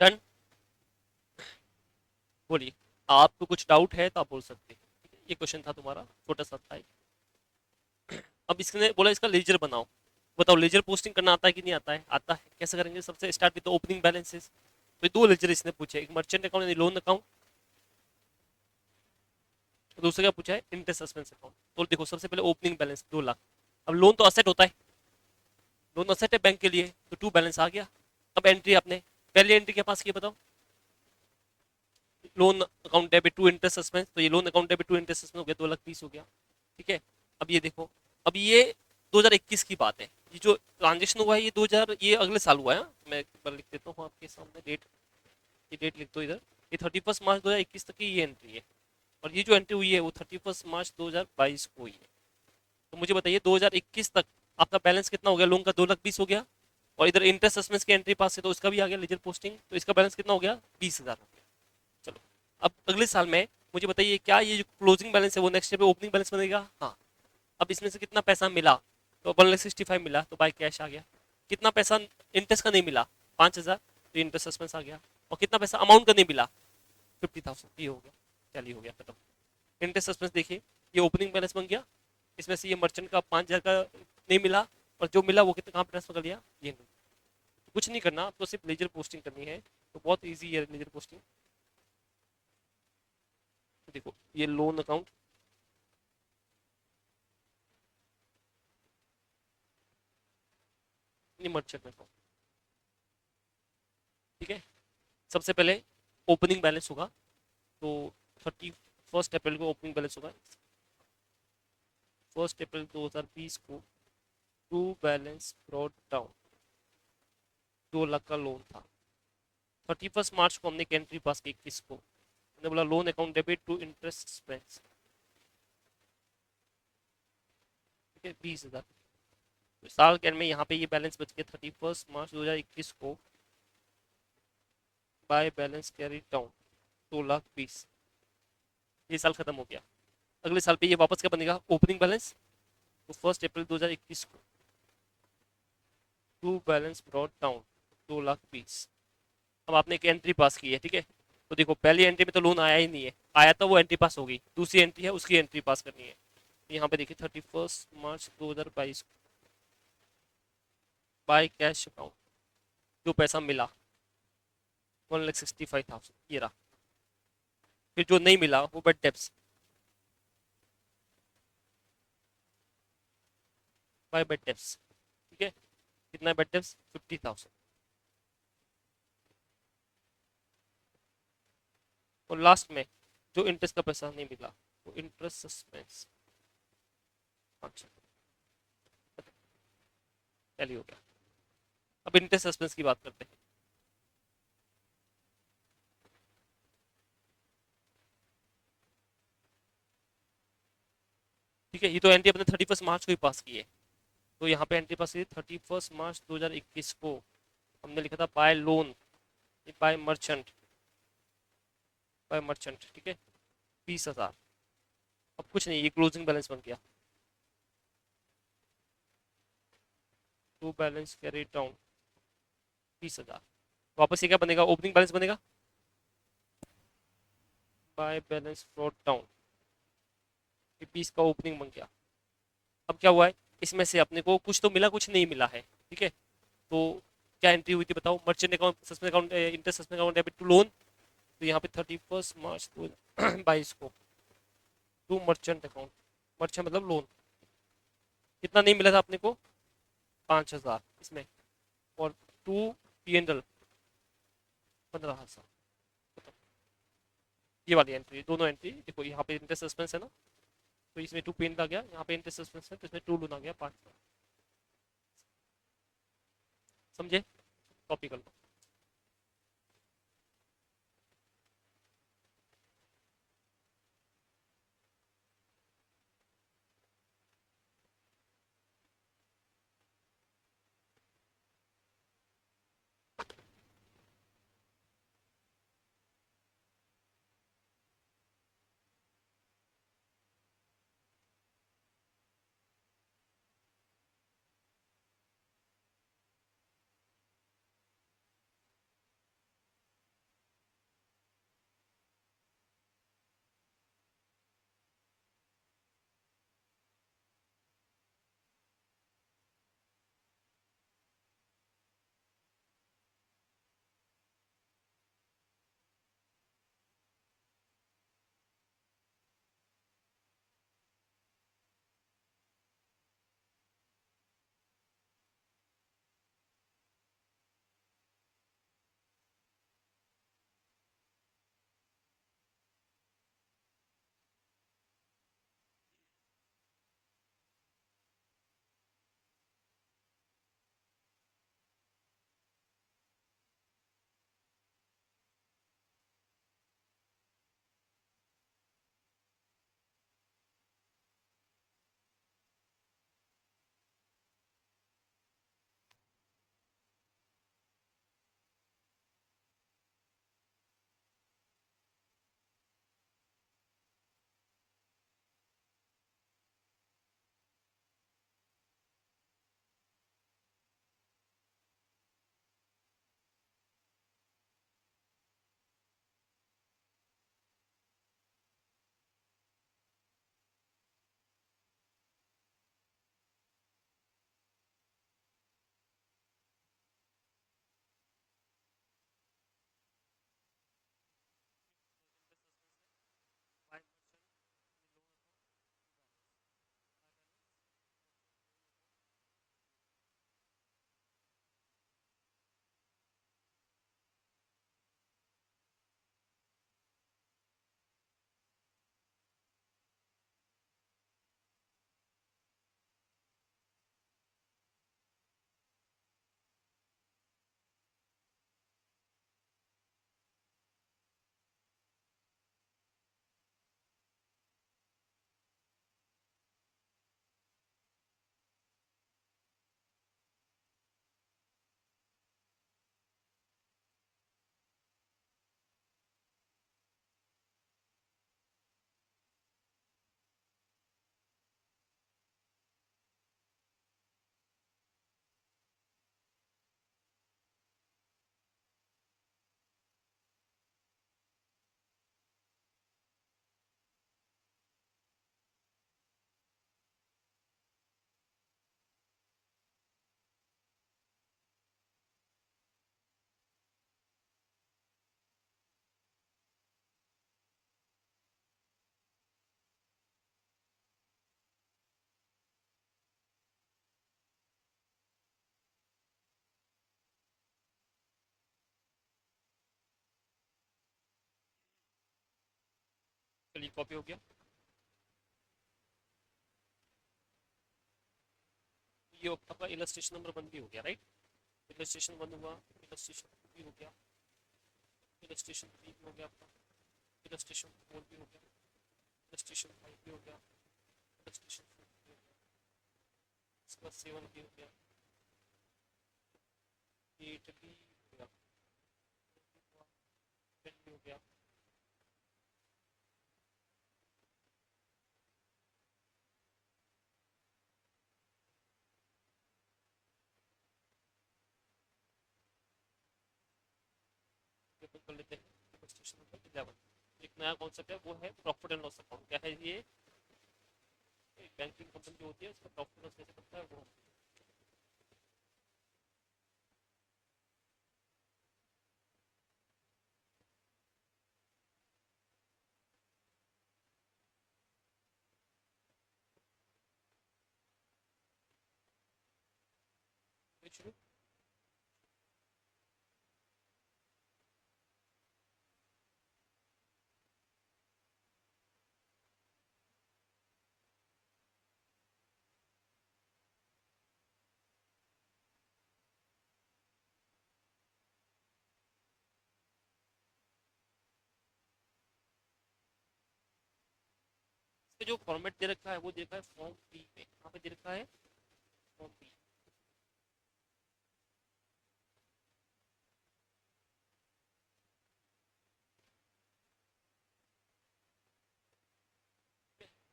डन। बोलिए, आपको कुछ डाउट है तो आप बोल सकते हैं, ठीक है? ये क्वेश्चन था तुम्हारा, छोटा सा था। अब इसने बोला इसका लेजर बनाओ, बताओ लेजर पोस्टिंग करना आता है कि नहीं आता है। आता है, कैसे करेंगे। सबसे स्टार्ट विद ओपनिंग बैलेंसेस। तो 2 लेजर इसने पूछे, एक मर्चेंट अकाउंट यानी लोन अकाउंट, दूसरा क्या पूछा है, इंटरेस्ट एक्सपेंस अकाउंट। तो देखो सबसे पहले ओपनिंग बैलेंस 2 लाख। अब लोन तो असेट होता है, लोन असेट है बैंक के लिए, तो टू बैलेंस आ गया। अब एंट्री आपने पहली एंट्री के पास की बताओ, loan account debit to interest suspense, तो ये loan account debit to interest suspense हो गया, 2,20,000 हो गया। ठीक है, अब ये देखो, अब ये 2021 की बात है, ये जो ट्रांजेक्शन हुआ है ये 2000 ये अगले साल हुआ है। मैं एक बार लिख देता हूँ आपके सामने डेट, ये डेट लिख दो इधर, ये 31 मार्च 2021 तक की ये एंट्री है, और ये जो एंट्री हुई है वो 31 मार्च 2022 को हुई है। तो मुझे बताइए 2021 तक आपका बैलेंस कितना हो गया, लोन का 2,20,000 हो गया, और इधर इंटरेस्ट सस्पेंस की एंट्री पास है तो इसका भी आ गया लेजर पोस्टिंग, तो इसका बैलेंस कितना हो गया, 20,000 हो गया। चलो, अब अगले साल में मुझे बताइए क्या ये जो क्लोजिंग बैलेंस है वो नेक्स्ट ईयर पे ओपनिंग बैलेंस बनेगा, हाँ। अब इसमें से कितना पैसा मिला, तो 1,65,000 मिला तो बाय कैश आ गया। कितना पैसा इंटरेस्ट का नहीं मिला, 5,000, तो इंटरेस्ट सस्पेंस आ गया। और कितना पैसा अमाउंट का नहीं मिला, 50,000, ये हो गया। चलिए हो गया खत्म। इंटरेस्ट सस्पेंस देखिए, ये ओपनिंग बैलेंस बन गया, इसमें से ये मर्चेंट का 5,000 का नहीं मिला, और जो मिला वो कितना कहाँ ट्रांसफर कर लिया, ये नहीं। कुछ नहीं करना, आपको सिर्फ लेजर पोस्टिंग करनी है, तो बहुत ईजी है लेजर पोस्टिंग। देखो ये लोन अकाउंट, नहीं मर्चेंट अकाउंट, ठीक है। सबसे पहले ओपनिंग बैलेंस होगा, तो 31 अप्रैल को ओपनिंग बैलेंस होगा, 1 अप्रैल 2020 को to balance brought down, 2 lakh का लोन था। 31 मार्च को हमने एक एंट्री पास की 21 को, हमने बोला loan account debit to interest expense, ठीक है, 20,000। तो साल के एंड में यहाँ पे ये बैलेंस बच गया 31 मार्च 2021 को, बाय बैलेंस कैरी डाउन 2,20,000, ये साल खत्म हो गया। अगले साल पे ये वापस क्या बनेगा, ओपनिंग बैलेंस, तो 1 अप्रैल 2021 को टू बैलेंस ब्रॉट डाउन 2,20,000। अब आपने एक एंट्री पास की है, ठीक है। तो देखो पहली एंट्री में तो लोन आया ही नहीं है, आया तो वो एंट्री पास हो गई, दूसरी एंट्री है उसकी एंट्री पास करनी है। यहाँ पे देखिए 31 मार्च 2022 बाय कैश अकाउंट, जो पैसा मिला 1,65,000, ये रहा। फिर जो नहीं मिला वो bad debts, by bad debts, ठीक है। कितना बेड डेप्स, 50,000। और लास्ट में जो इंटरेस्ट का पैसा नहीं मिला वो इंटरेस्ट सस्पेंस, अच्छा, चलिए हो गया। अब इंटरेस्ट सस्पेंस की बात करते हैं। ठीक है, ये तो एंट्री अपने 31 मार्च को ही पास की है, तो यहाँ पे एंट्री पास की 31 मार्च 2021 को, हमने लिखा था bye loan, bye merchant, bye merchant, ठीक है, 20,000। अब कुछ नहीं, ये क्लोजिंग बैलेंस बन गया, टू बैलेंस कैरी डाउन 20,000। वापस ये क्या बनेगा, ओपनिंग बैलेंस बनेगा, बाय बैलेंस ब्रॉट डाउन, 20 का ओपनिंग बन गया। अब क्या हुआ है, इसमें से अपने को कुछ तो मिला कुछ नहीं मिला है, ठीक है। तो क्या एंट्री हुई थी बताओ, merchant account suspend account interest suspend account debit to loan, तो यहाँ पे 31 मार्च 2022 को टू मर्चेंट अकाउंट, मर्चेंट मतलब लोन, कितना नहीं मिला था अपने को, 5,000 इसमें, और टू पी&एल 15,000। ये वाली एंट्री, दोनों एंट्री देखो, यहाँ पे इंटरेस्ट सस्पेंस है ना, तो इसमें टू पेन आ गया, यहाँ पे इंटरेस्ट सस्पेंस है तो इसमें टू लोन आ गया 5,000। समझे, कॉपी कर लो। चलिए कॉपी हो गया। ये आपका इलस्ट्रेशन नंबर 1 भी हो गया, राइट। इलस्ट्रेशन 1 हुआ, इलस्ट्रेशन 2 भी हो गया, इलस्ट्रेशन 3 भी हो गया आपका, इलस्ट्रेशन 4 भी हो गया, इलस्ट्रेशन 5 भी हो गया, इलस्ट्रेशन 4 भी हो गया, इसके बाद 7 भी हो गया, 8 भी हो गया, 10 भी हो गया। अपन कर लेते हैं इलस्ट्रेशन नंबर 11। एक नया कॉन्सेप्ट है, वो है प्रॉफिट एंड लॉस अकाउंट। क्या है ये? बैंकिंग कंपनी जो होती है उसका प्रॉफिट लॉस कैसे बनता है वो। शुरू। इसका जो फॉर्मेट दे रखा है वो दे रखा है फॉर्म पी में। यहाँ पे दे रखा है फॉर्म पी।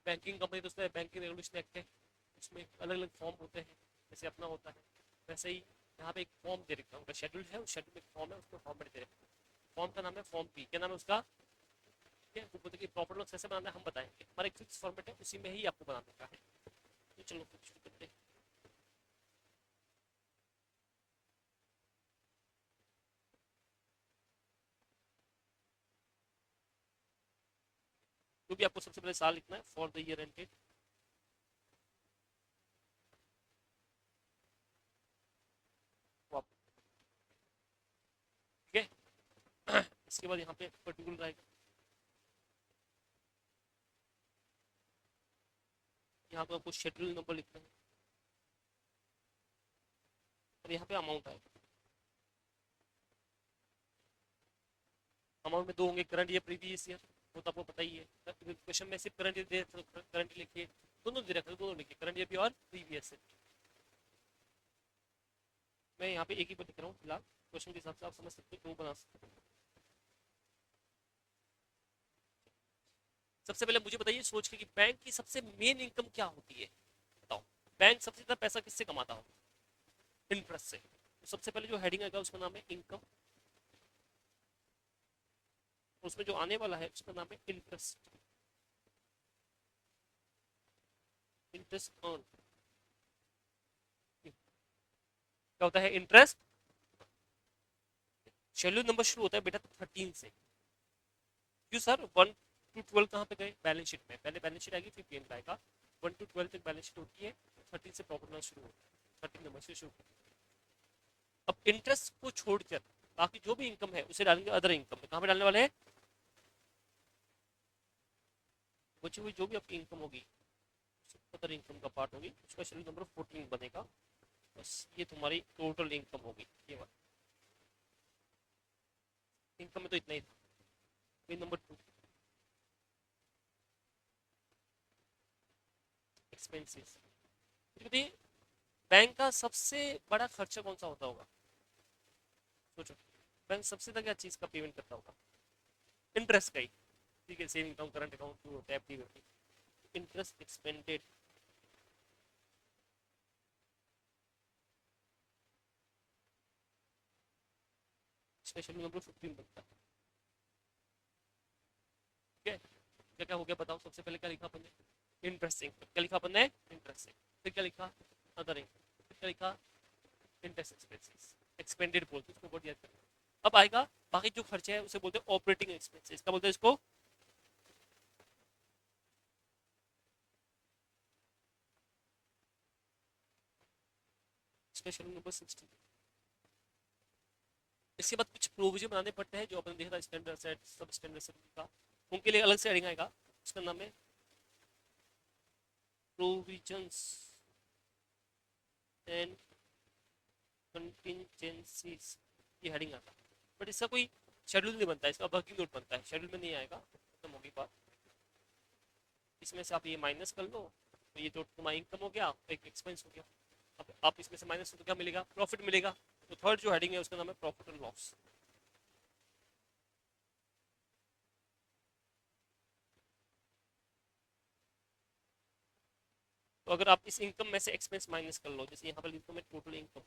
बैंकिंग कंपनी तो उसमें बैंकिंग रेगुलेशन एक्ट है, उसमें अलग अलग फॉर्म होते हैं, जैसे अपना होता है वैसे ही यहाँ पे एक फॉर्म दे रखा है, उनका शेड्यूल है, उस शेड्यूल में एक फॉर्म है, उसमें फॉर्मेट दे रखा है। फॉर्म का नाम है फॉर्म पी। क्या नाम है उसका? ठीक है, वो बोलते हैं कि प्रॉफिट लॉस कैसे बनाना है हम बताएंगे, हमारा एक फिक्स फॉर्मेट है, उसी में ही आपको बनाने का है। तो चलो फिर शुरू करते हैं। जो भी आपको सबसे पहले साल लिखना है, फॉर द ईयर एंडेड। ठीक है। इसके बाद यहाँ पे पर्टिकुलर आएगा, यहाँ पे आपको शेड्यूल नंबर लिखना है, और यहाँ पे अमाउंट आएगा। अमाउंट में दो होंगे, करंट ईयर, प्रीवियस ईयर, वो तो आपको पता ही है। क्वेश्चन में सिर्फ करंट ईयर दे, करंट लिखिए, दोनों दे रखा है, दोनों लिखिए, करंट ईयर भी और प्रीवियस ईयर। मैं यहाँ पे एक ही पर लिख रहा हूँ फिलहाल, क्वेश्चन के हिसाब से आप समझ सकते हो, दो बना सकते हो। सबसे पहले मुझे बताइए सोच के कि बैंक की सबसे मेन इनकम क्या होती है, बताओ। बैंक सबसे ज्यादा पैसा किससे कमाता हो? इंटरेस्ट से। तो सबसे पहले जो हेडिंग आएगा उसका नाम है इनकम, उसमें जो आने वाला है उसका नाम है इंटरेस्ट। इंटरेस्ट अर्न क्या होता है? इंटरेस्ट। शेड्यूल नंबर शुरू होता है बेटा 13 से। क्यों सर? 1 to 12 कहाँ पे गए? बैलेंस शीट में। पहले बैलेंस शीट आएगी फिर पीएन आएगा। 1 to 12 तक बैलेंस शीट होती है, 13 से प्रॉफिट लॉस शुरू होता है, 13 नंबर से शुरू। अब इंटरेस्ट को छोड़कर बाकी जो भी इनकम है उसे डालेंगे अदर इनकम में। कहाँ पे डालने वाले हैं? बची हुई जो भी आपकी इनकम होगी अदर इनकम का पार्ट होगी, उसका शेड्यूल नंबर 14 बनेगा। बस ये तुम्हारी टोटल इनकम होगी। ये वाला इनकम में तो इतना ही था। फिर नंबर 2 एक्सपेंसेस। बताइए बैंक का सबसे बड़ा खर्चा कौन सा होता होगा? सोचो, बैंक सबसे ज्यादा क्या चीज का पेमेंट करता होगा? इंटरेस्ट का ही। ठीक है, सेविंग अकाउंट, करंट अकाउंट जो होता है, एफडी होती है। इंटरेस्ट एक्सपेंडेड, स्पेशल नंबर 15 बनता है। ठीक है, क्या क्या हो गया बताओ। सबसे पहले क्या लिखा अपन ने? Interest income. क्या लिखा अपन ने? Interest income. फिर क्या लिखा? Other income. फिर क्या लिखा? Interest expenses. एक्सपेंडेड बोलते हैं उसको, बहुत याद करना। अब आएगा बाकी जो खर्चे है उसे बोलते हैं ऑपरेटिंग एक्सपेंसेस। क्या बोलते हैं इसको? Special number 16। इसके बाद कुछ प्रोविजन बनाने पड़ते हैं जो अपन देखा था, स्टैंडर्ड सेट, सब स्टैंडर्ड सेट का, उनके लिए अलग से हेडिंग आएगा। इसका नाम है प्रोविजंस एंड कंटिजेंसीज, ये हेडिंग आता है। बट इसका कोई शेड्यूल नहीं बनता है, इसका वर्किंग नोट बनता है, शेड्यूल में नहीं आएगा, खत्म होगी बात। इसमें से आप ये माइनस कर लो, तो ये तो तुम्हारा इनकम हो गया, एक एक्सपेंस हो गया। अब आप इसमें से माइनस तो क्या मिलेगा, प्रॉफिट मिलेगा। तो थर्ड जो हेडिंग है उसका नाम है प्रॉफिट एंड लॉस। तो अगर आप इस इनकम में से एक्सपेंस माइनस कर लो, जैसे यहाँ पर इनकम है टोटल इनकम,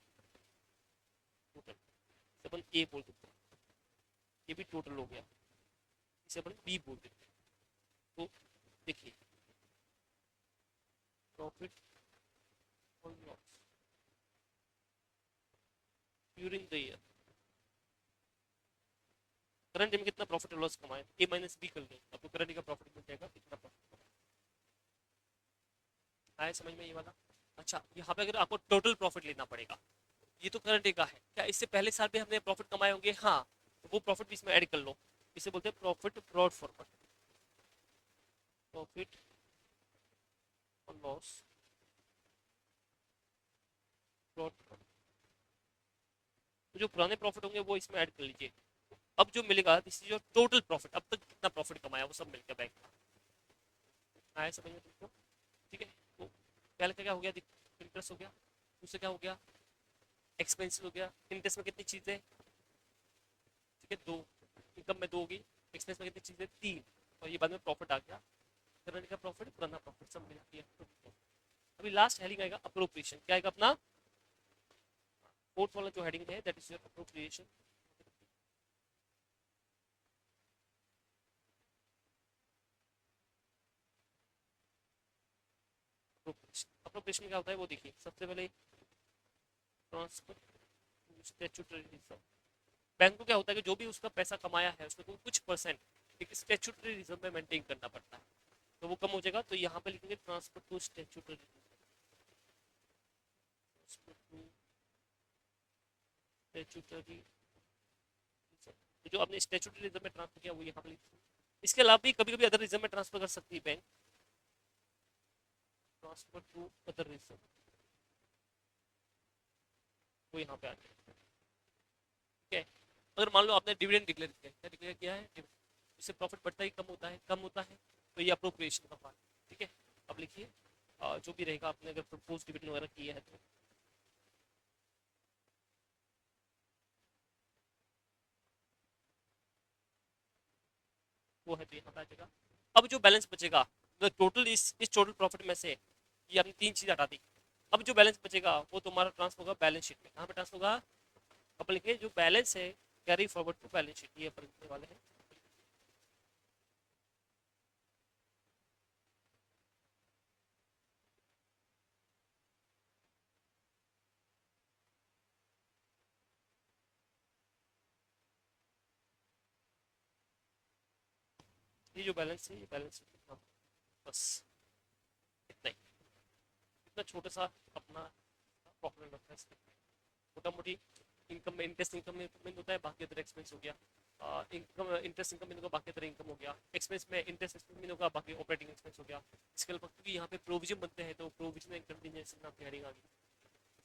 टोटल अपन ए बोल देते हैं, ये भी टोटल हो गया, इसे अपन बी बोल देते हैं। तो देखिए प्रॉफिट और loss during the year, current में कितना प्रॉफिट और लॉस कमाए, ए माइनस बी कर लो, आपको करंट का प्रॉफिट मिल जाएगा, कितना प्रॉफिट आया समझ में ये वाला। अच्छा यहाँ पे अगर आपको टोटल प्रॉफिट लेना पड़ेगा, ये तो करंट का है, क्या इससे पहले साल भी हमने प्रॉफिट कमाए होंगे, हाँ, तो वो प्रॉफिट भी इसमें ऐड कर लो। इसे बोलते हैं प्रॉफिट ब्रॉड फॉरवर्ड, प्रॉफिट और लॉस ब्रॉड। तो जो पुराने प्रॉफिट होंगे वो इसमें ऐड कर लीजिए। अब जो मिलेगा this is your total profit, अब तक कितना प्रॉफिट कमाया वो सब मिलकर बैंक में आया समझ में तुमको। ठीक है, तो पहले का क्या हो गया, इंटरेस्ट हो गया, दूसरा क्या हो गया, एक्सपेंसिव हो गया। इंटरेस्ट में कितनी चीजें, ठीक है दो, इनकम में दो होगी, एक्सपेंस में कितनी चीजें तीन, और ये बाद में प्रॉफिट आ गया, करंट का प्रॉफिट पुराना प्रॉफिट सब मिला दिया। अभी लास्ट हेडिंग आएगा अप्रोप्रिएशन, क्या आएगा अपना फोर्थ वाला जो हेडिंग है that is your appropriation. Appropriation क्या होता है वो देखिए, सबसे पहले ट्रांसफर स्टैट्यूटरी रिजर्व। बैंक को क्या होता है कि जो भी उसका पैसा कमाया है उसमें कुछ परसेंट एक स्टैट्यूटरी रिजर्व में मेंटेन करना पड़ता है, तो वो कम हो जाएगा, तो यहाँ पे लिखेंगे transfer to statutory statutory reserve. तो जो आपने स्टैट्यूटरी रिजर्व में ट्रांसफर किया वो यहाँ पे लिखिए। इसके अलावा भी कभी कभी अदर रिजर्व में ट्रांसफर कर सकती है bank, transfer to other reserve, वो यहाँ पे आ जाए। ठीक है, अगर मान लो आपने डिविडेंड डिक्लेयर किया, क्या डिक्लेयर किया है, इससे प्रॉफिट बढ़ता ही कम होता है, कम होता है, तो ये अप्रोप्रिएशन का पार्ट। ठीक है, अब लिखिए जो भी रहेगा आपने अगर प्रपोज डिविडेंड वगैरह किया है तो वो है, तो यहाँ पे आ जाएगा। अब जो बैलेंस बचेगा, तो टोटल इस टोटल प्रॉफिट में से ये आपने तीन चीज हटा दी, अब जो बैलेंस बचेगा वो तुम्हारा ट्रांसफर होगा बैलेंस शीट में। कहाँ पे ट्रांसफर होगा, अपन लिखिए जो बैलेंस है carry forward to balance sheet, ये अपन लिखने वाले हैं। ये जो बैलेंस है ये बैलेंस शीट लिखना, बस इतना ही, इतना छोटा सा अपना प्रॉफिट एंड लॉस। मोटा मोटी इनकम में इंटरेस्ट इनकम में होता है, बाकी अदर एक्सपेंस हो गया, इनकम इंटरेस्ट इनकम में होगा, बाकी अदर इनकम हो गया, एक्सपेंस में इंटरेस्ट एक्सपेंस में होगा, बाकी ऑपरेटिंग एक्सपेंस हो गया। इसके अलावा क्योंकि यहाँ पे प्रोविजन बनते हैं तो प्रोविजन एंड कंटीजेंसी नाम की हेडिंग आ गई।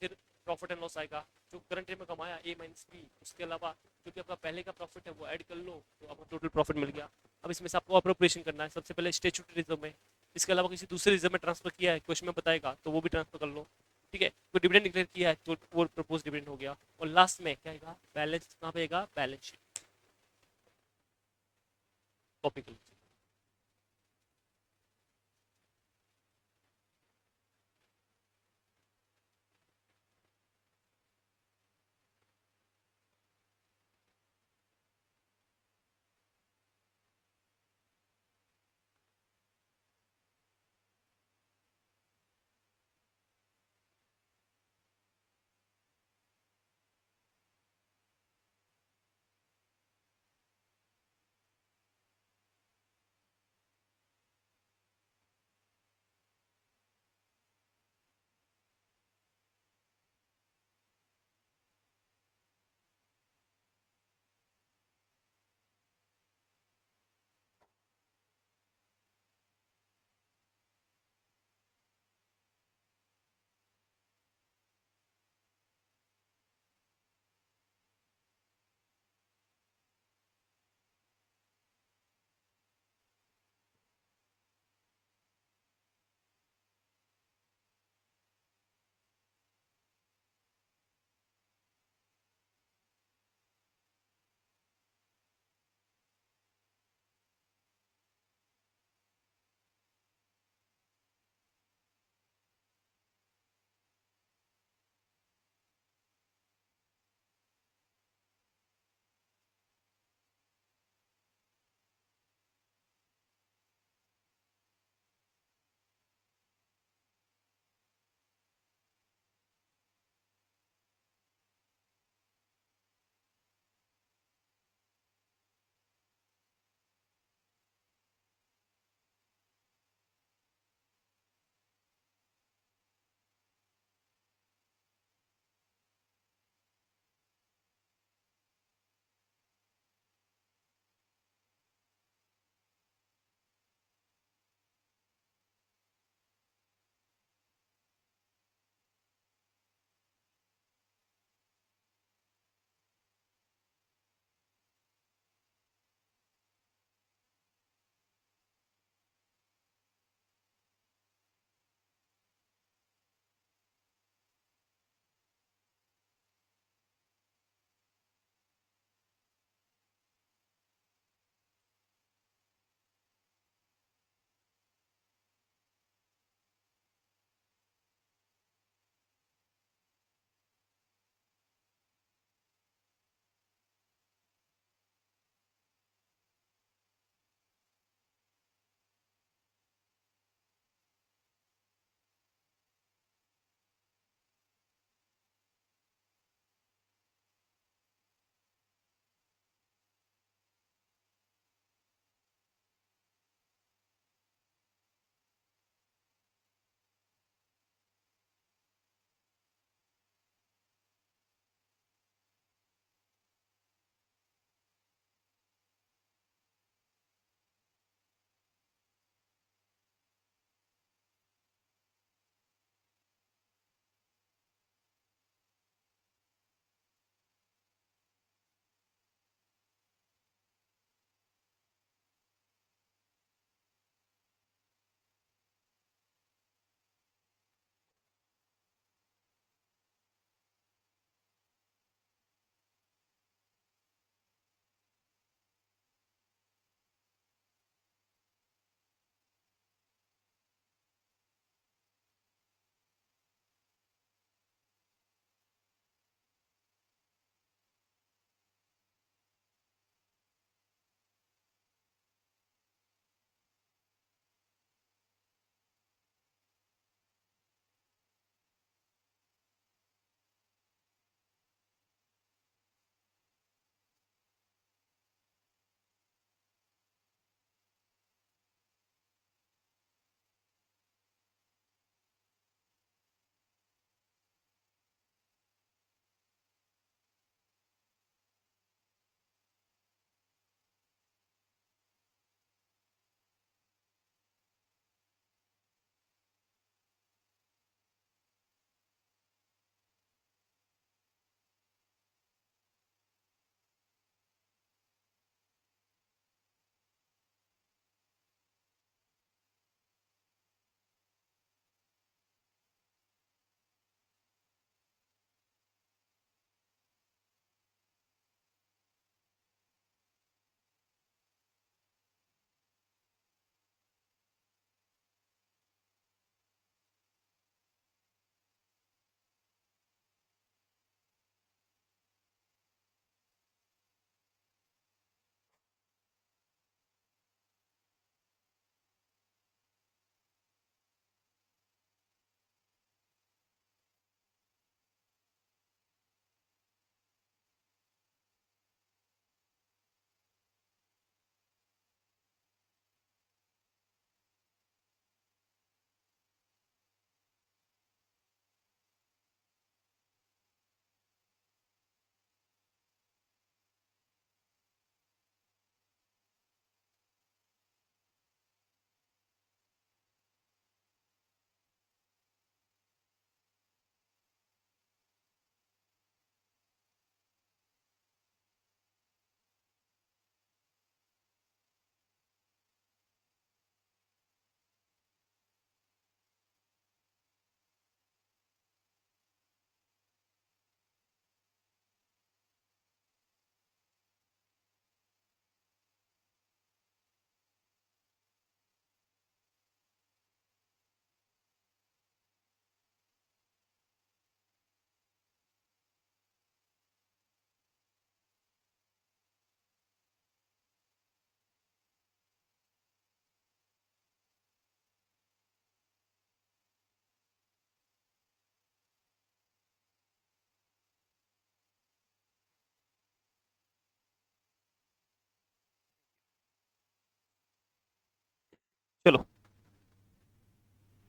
फिर प्रॉफिट एंड लॉस आएगा, जो करंट में कमाया ए माइनस बी, उसके अलावा जो भी आपका पहले का प्रॉफिट है वो ऐड कर लो, तो आपको टोटल प्रॉफिट मिल गया। अब इसमें से आपको अप्रोप्रिएशन करना है, सबसे पहले स्टैट्यूटरी रिजर्व में, इसके अलावा किसी दूसरे रिजर्व में ट्रांसफर किया है क्वेश्चन में बताएगा तो वो भी ट्रांसफर कर लो। ठीक है, तो डिविडेंड डिक्लेयर किया है तो वो प्रपोज डिविडेंड हो गया, और लास्ट में क्या आएगा, बैलेंस कहाँ पे आएगा, बैलेंस शीट। कॉपी कर लीजिए।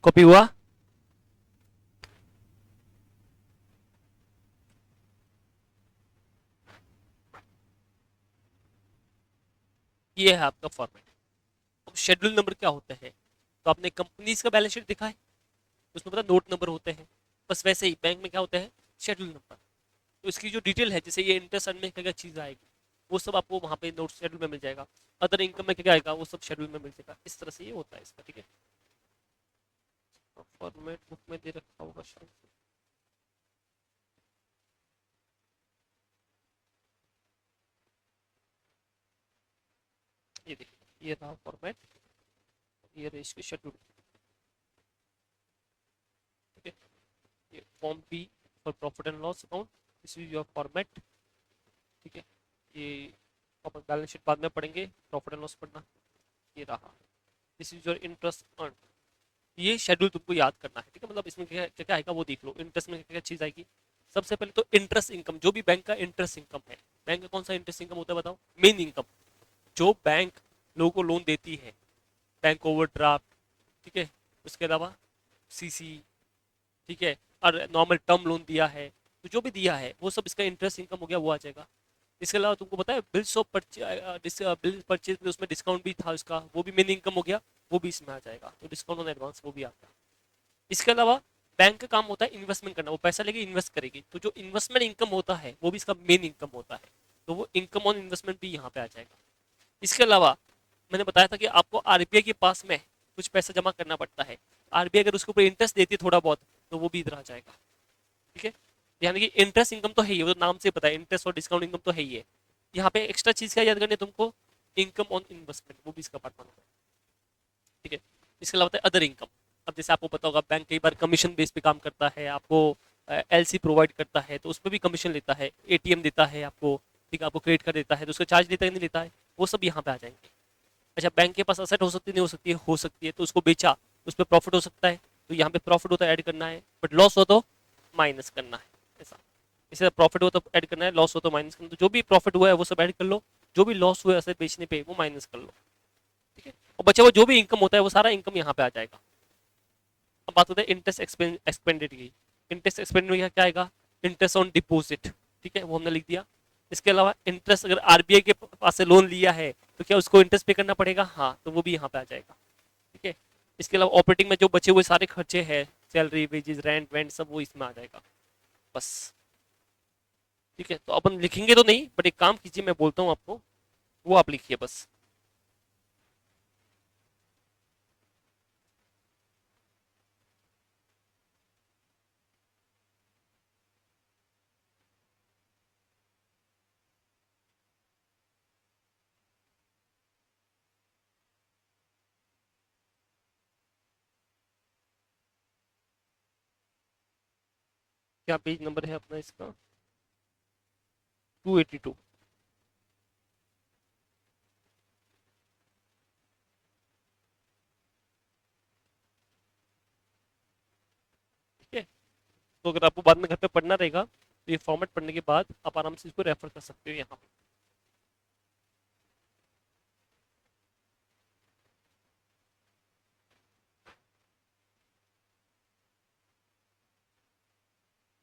कॉपी हुआ? ये है आपका फॉर्मेट। अब शेड्यूल नंबर क्या होता है? तो आपने कंपनीज का बैलेंस शीट देखा है, उसमें पता नोट नंबर होते हैं, बस वैसे ही बैंक में क्या होता है, शेड्यूल नंबर। तो इसकी जो डिटेल है, जैसे ये इंटरेस्ट अर्न में क्या क्या चीज़ आएगी, वो सब आपको वहाँ पे नोट शेड्यूल में मिल जाएगा। अदर इनकम में क्या क्या आएगा, वो सब शेड्यूल में मिल जाएगा। इस तरह से ये होता है इसका, ठीक है। फॉर्मेट बुक में दे रखा होगा शायद। ये देखिए, ये रहा फॉर्मेट, ये रही इसकी शेड्यूल, ठीक है। ये form B for profit and loss account, this is your format, ठीक है। ये अपन बैलेंस शीट बाद में पढ़ेंगे, प्रॉफिट एंड लॉस पढ़ना। ये रहा, this is your interest earn. ये शेड्यूल तुमको याद करना है, ठीक है। मतलब इसमें क्या क्या आएगा वो देख लो। इंटरेस्ट में क्या क्या चीज आएगी, सबसे पहले तो इंटरेस्ट इनकम, जो भी बैंक का इंटरेस्ट इनकम है। बैंक का कौन सा इंटरेस्ट इनकम होता है बताओ? मेन इनकम, जो बैंक लोगों को लोन देती है, बैंक ओवरड्राफ्ट, ठीक है। उसके अलावा सीसी, ठीक है, और नॉर्मल टर्म लोन दिया है, तो जो भी दिया है वो सब इसका इंटरेस्ट इनकम हो गया, वो आ जाएगा। इसके अलावा तुमको पता है bills of purchase, bill purchase में उसमें डिस्काउंट भी था उसका, वो भी मेन इनकम हो गया, वो भी इसमें आ जाएगा। तो डिस्काउंट ऑन एडवांस वो भी आता है। इसके अलावा बैंक का काम होता है इन्वेस्टमेंट करना, वो पैसा लेके इन्वेस्ट करेगी, तो जो इन्वेस्टमेंट इनकम होता है वो भी इसका मेन इनकम होता है। तो वो इनकम ऑन इन्वेस्टमेंट भी यहाँ पे आ जाएगा। इसके अलावा मैंने बताया था कि आपको आरबीआई के पास में कुछ पैसा जमा करना पड़ता है। आरबीआई अगर उसके ऊपर इंटरेस्ट देती है थोड़ा बहुत, तो वो भी इधर आ जाएगा, ठीक है। यानी कि इंटरेस्ट इनकम तो है ही, वो तो नाम से पता है, इंटरेस्ट और डिस्काउंट इनकम तो है ही है। यहाँ पे एक्स्ट्रा चीज क्या याद करनी है तुमको, इनकम ऑन इन्वेस्टमेंट, वो भी इसका पार्ट मानो, ठीक है। इसके अलावा अदर इनकम। अब जैसे आपको पता होगा बैंक कई बार कमीशन बेस पे काम करता है, आपको एलसी प्रोवाइड करता है, तो उस पर भी कमीशन लेता है। एटीएम देता है आपको, ठीक है, आपको क्रेडिट कार्ड देता है, तो उसका चार्ज लेता है नहीं लेता है, वो सब यहाँ पे आ जाएंगे। अच्छा, बैंक के पास असेट हो सकती है, नहीं हो सकती है, हो सकती है, तो उसको बेचा, उस पर प्रॉफिट हो सकता है, तो यहाँ पे प्रॉफिट होता है ऐड करना है, बट लॉस हो तो माइनस करना है, ऐसा। इसे प्रॉफिट हो तो ऐड करना है, लॉस हो तो माइनस करना है। तो जो भी प्रॉफिट हुआ है वो सब ऐड कर लो, जो भी लॉस हुआ है असेट बेचने पे वो माइनस कर लो, ठीक है। और बचा हुआ जो भी इनकम होता है वो सारा इनकम यहाँ पे आ जाएगा। अब बात होता है इंटरेस्ट एक्सपेंडेड की। इंटरेस्ट एक्सपेंडेड में क्या आएगा, इंटरेस्ट ऑन डिपोजिट, ठीक है, वो हमने लिख दिया। इसके अलावा इंटरेस्ट, अगर आरबीआई के पास से लोन लिया है तो क्या उसको इंटरेस्ट पे करना पड़ेगा, हाँ, तो वो भी यहाँ पे आ जाएगा, ठीक है। इसके अलावा ऑपरेटिंग में जो बचे हुए सारे खर्चे हैं, सैलरी वेजेस रेंट वेंट सब, वो इसमें आ जाएगा, बस, ठीक है। तो अपन लिखेंगे तो नहीं, बट एक काम कीजिए, मैं बोलता हूँ आपको, वो आप लिखिए बस। क्या पेज नंबर है अपना इसका, 282, ठीक है। तो अगर आपको बाद में घर पे पढ़ना रहेगा, तो ये फॉर्मेट पढ़ने के बाद आप आराम से इसको रेफर कर सकते हो यहाँ।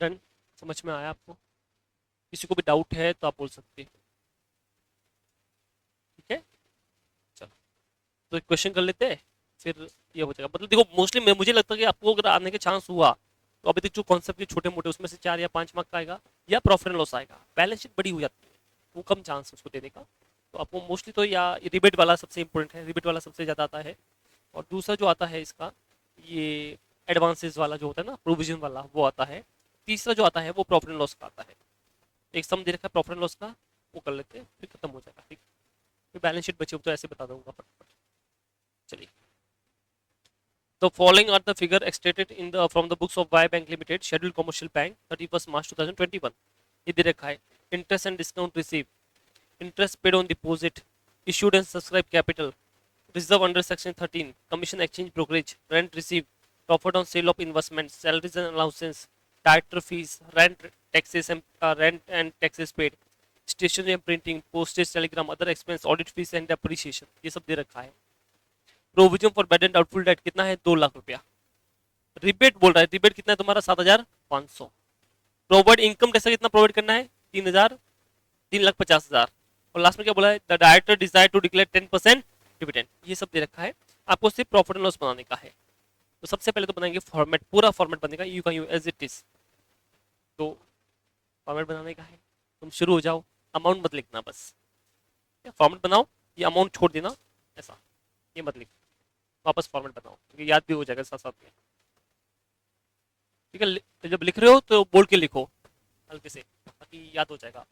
डन, समझ में आया आपको? किसी को भी डाउट है तो आप बोल सकते हैं, ठीक है। चलो, तो एक क्वेश्चन कर लेते हैं, फिर ये हो जाएगा। मतलब देखो, मोस्टली मैं, मुझे लगता है कि आपको अगर आने के चांस हुआ, तो अभी तक जो कॉन्सेप्ट के छोटे मोटे, उसमें से 4 या 5 मार्क का आएगा, या प्रॉफिट एंड लॉस आएगा। बैलेंस शीट बड़ी हो जाती है, वो कम चांस है उसको देने का। तो आपको मोस्टली तो या रिबेट वाला सबसे इंपॉर्टेंट है, रिबेट वाला सबसे ज़्यादा आता है। और दूसरा जो आता है इसका, ये एडवांसेस वाला जो होता है ना, प्रोविजन वाला, वो आता है। तीसरा जो आता है वो प्रॉफिट एंड लॉस का आता है। एक सम दे रखा है प्रॉफिट एंड लॉस का, वो कर लेते हैं, फिर खत्म हो जाएगा, ठीक। फिर बैलेंस शीट बचे हो तो ऐसे बता दूंगा फटाफट। चलिए, the following are the figure extracted in the from the books of Y Bank Limited, Scheduled Commercial Bank, 31st March 2021. ये दे रखा है, interest and discount receive, interest paid on deposit, issued and subscribed capital, reserve under section 13, commission exchange brokerage, rent received, profit on sale of investments, salaries and allowances, director fees, rent taxes and rent and taxes paid, stationery and printing, postage, telegram, other expense, audit fees and depreciation, ये सब दे रखा है। Provision for bad and doubtful debt कितना है, 2 लाख रुपया, rebate बोल रहा है, रिबेट कितना है तुम्हारा 7,500। प्रोवाइड इनकम टैक्स कितना प्रोवाइड करना है, 3,000, 3,50,000। और लास्ट में क्या बोला है, the director decide to declare 10% dividend. ये सब दे रखा है, आपको सिर्फ प्रॉफिट एंड लॉस बनाने का है। तो सबसे पहले तो बनाएंगे फॉर्मेट, पूरा फॉर्मेट बनेगा यू का यू एज इट इज। तो फॉर्मेट बनाने का है, तुम शुरू हो जाओ, अमाउंट मत लिखना बस, फॉर्मेट बनाओ, ये अमाउंट छोड़ देना ऐसा, ये मत लिख, वापस फॉर्मेट बनाओ क्योंकि याद भी हो जाएगा साथ साथ में। ठीक है, तो जब लिख रहे हो तो बोल के लिखो हल्के से, ताकि याद हो जाएगा।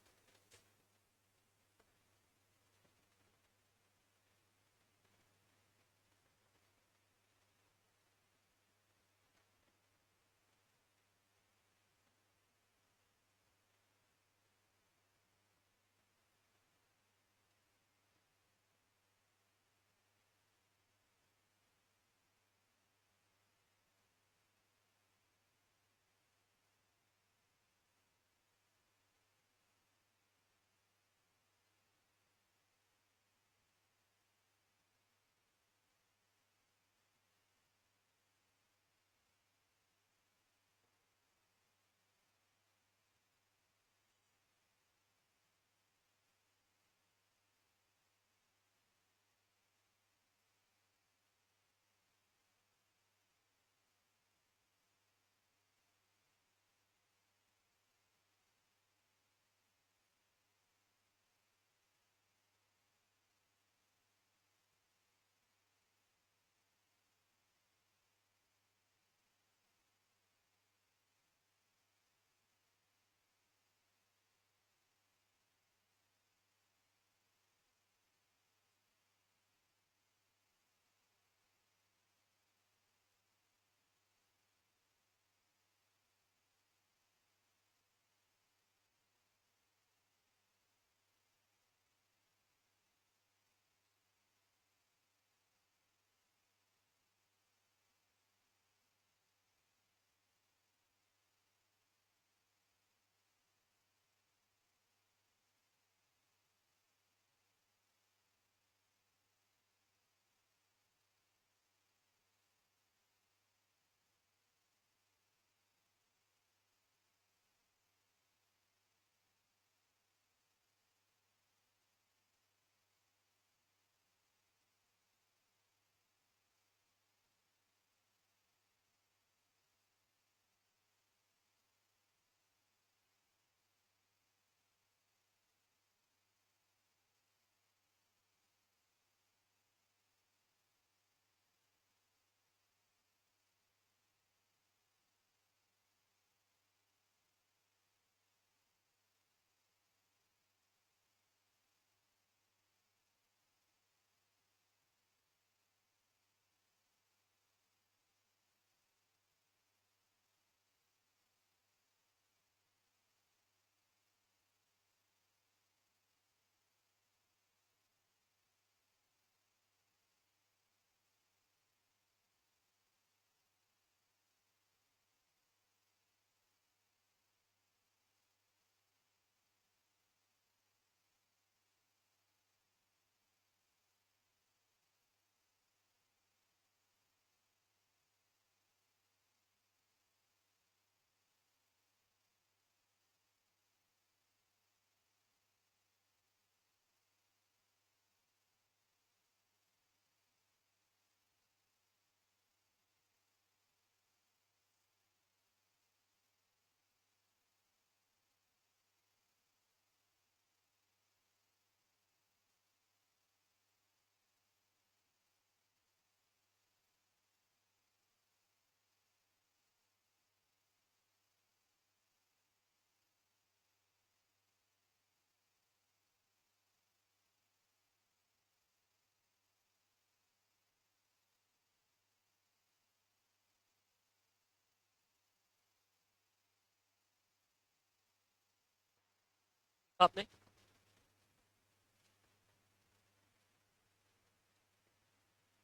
आपने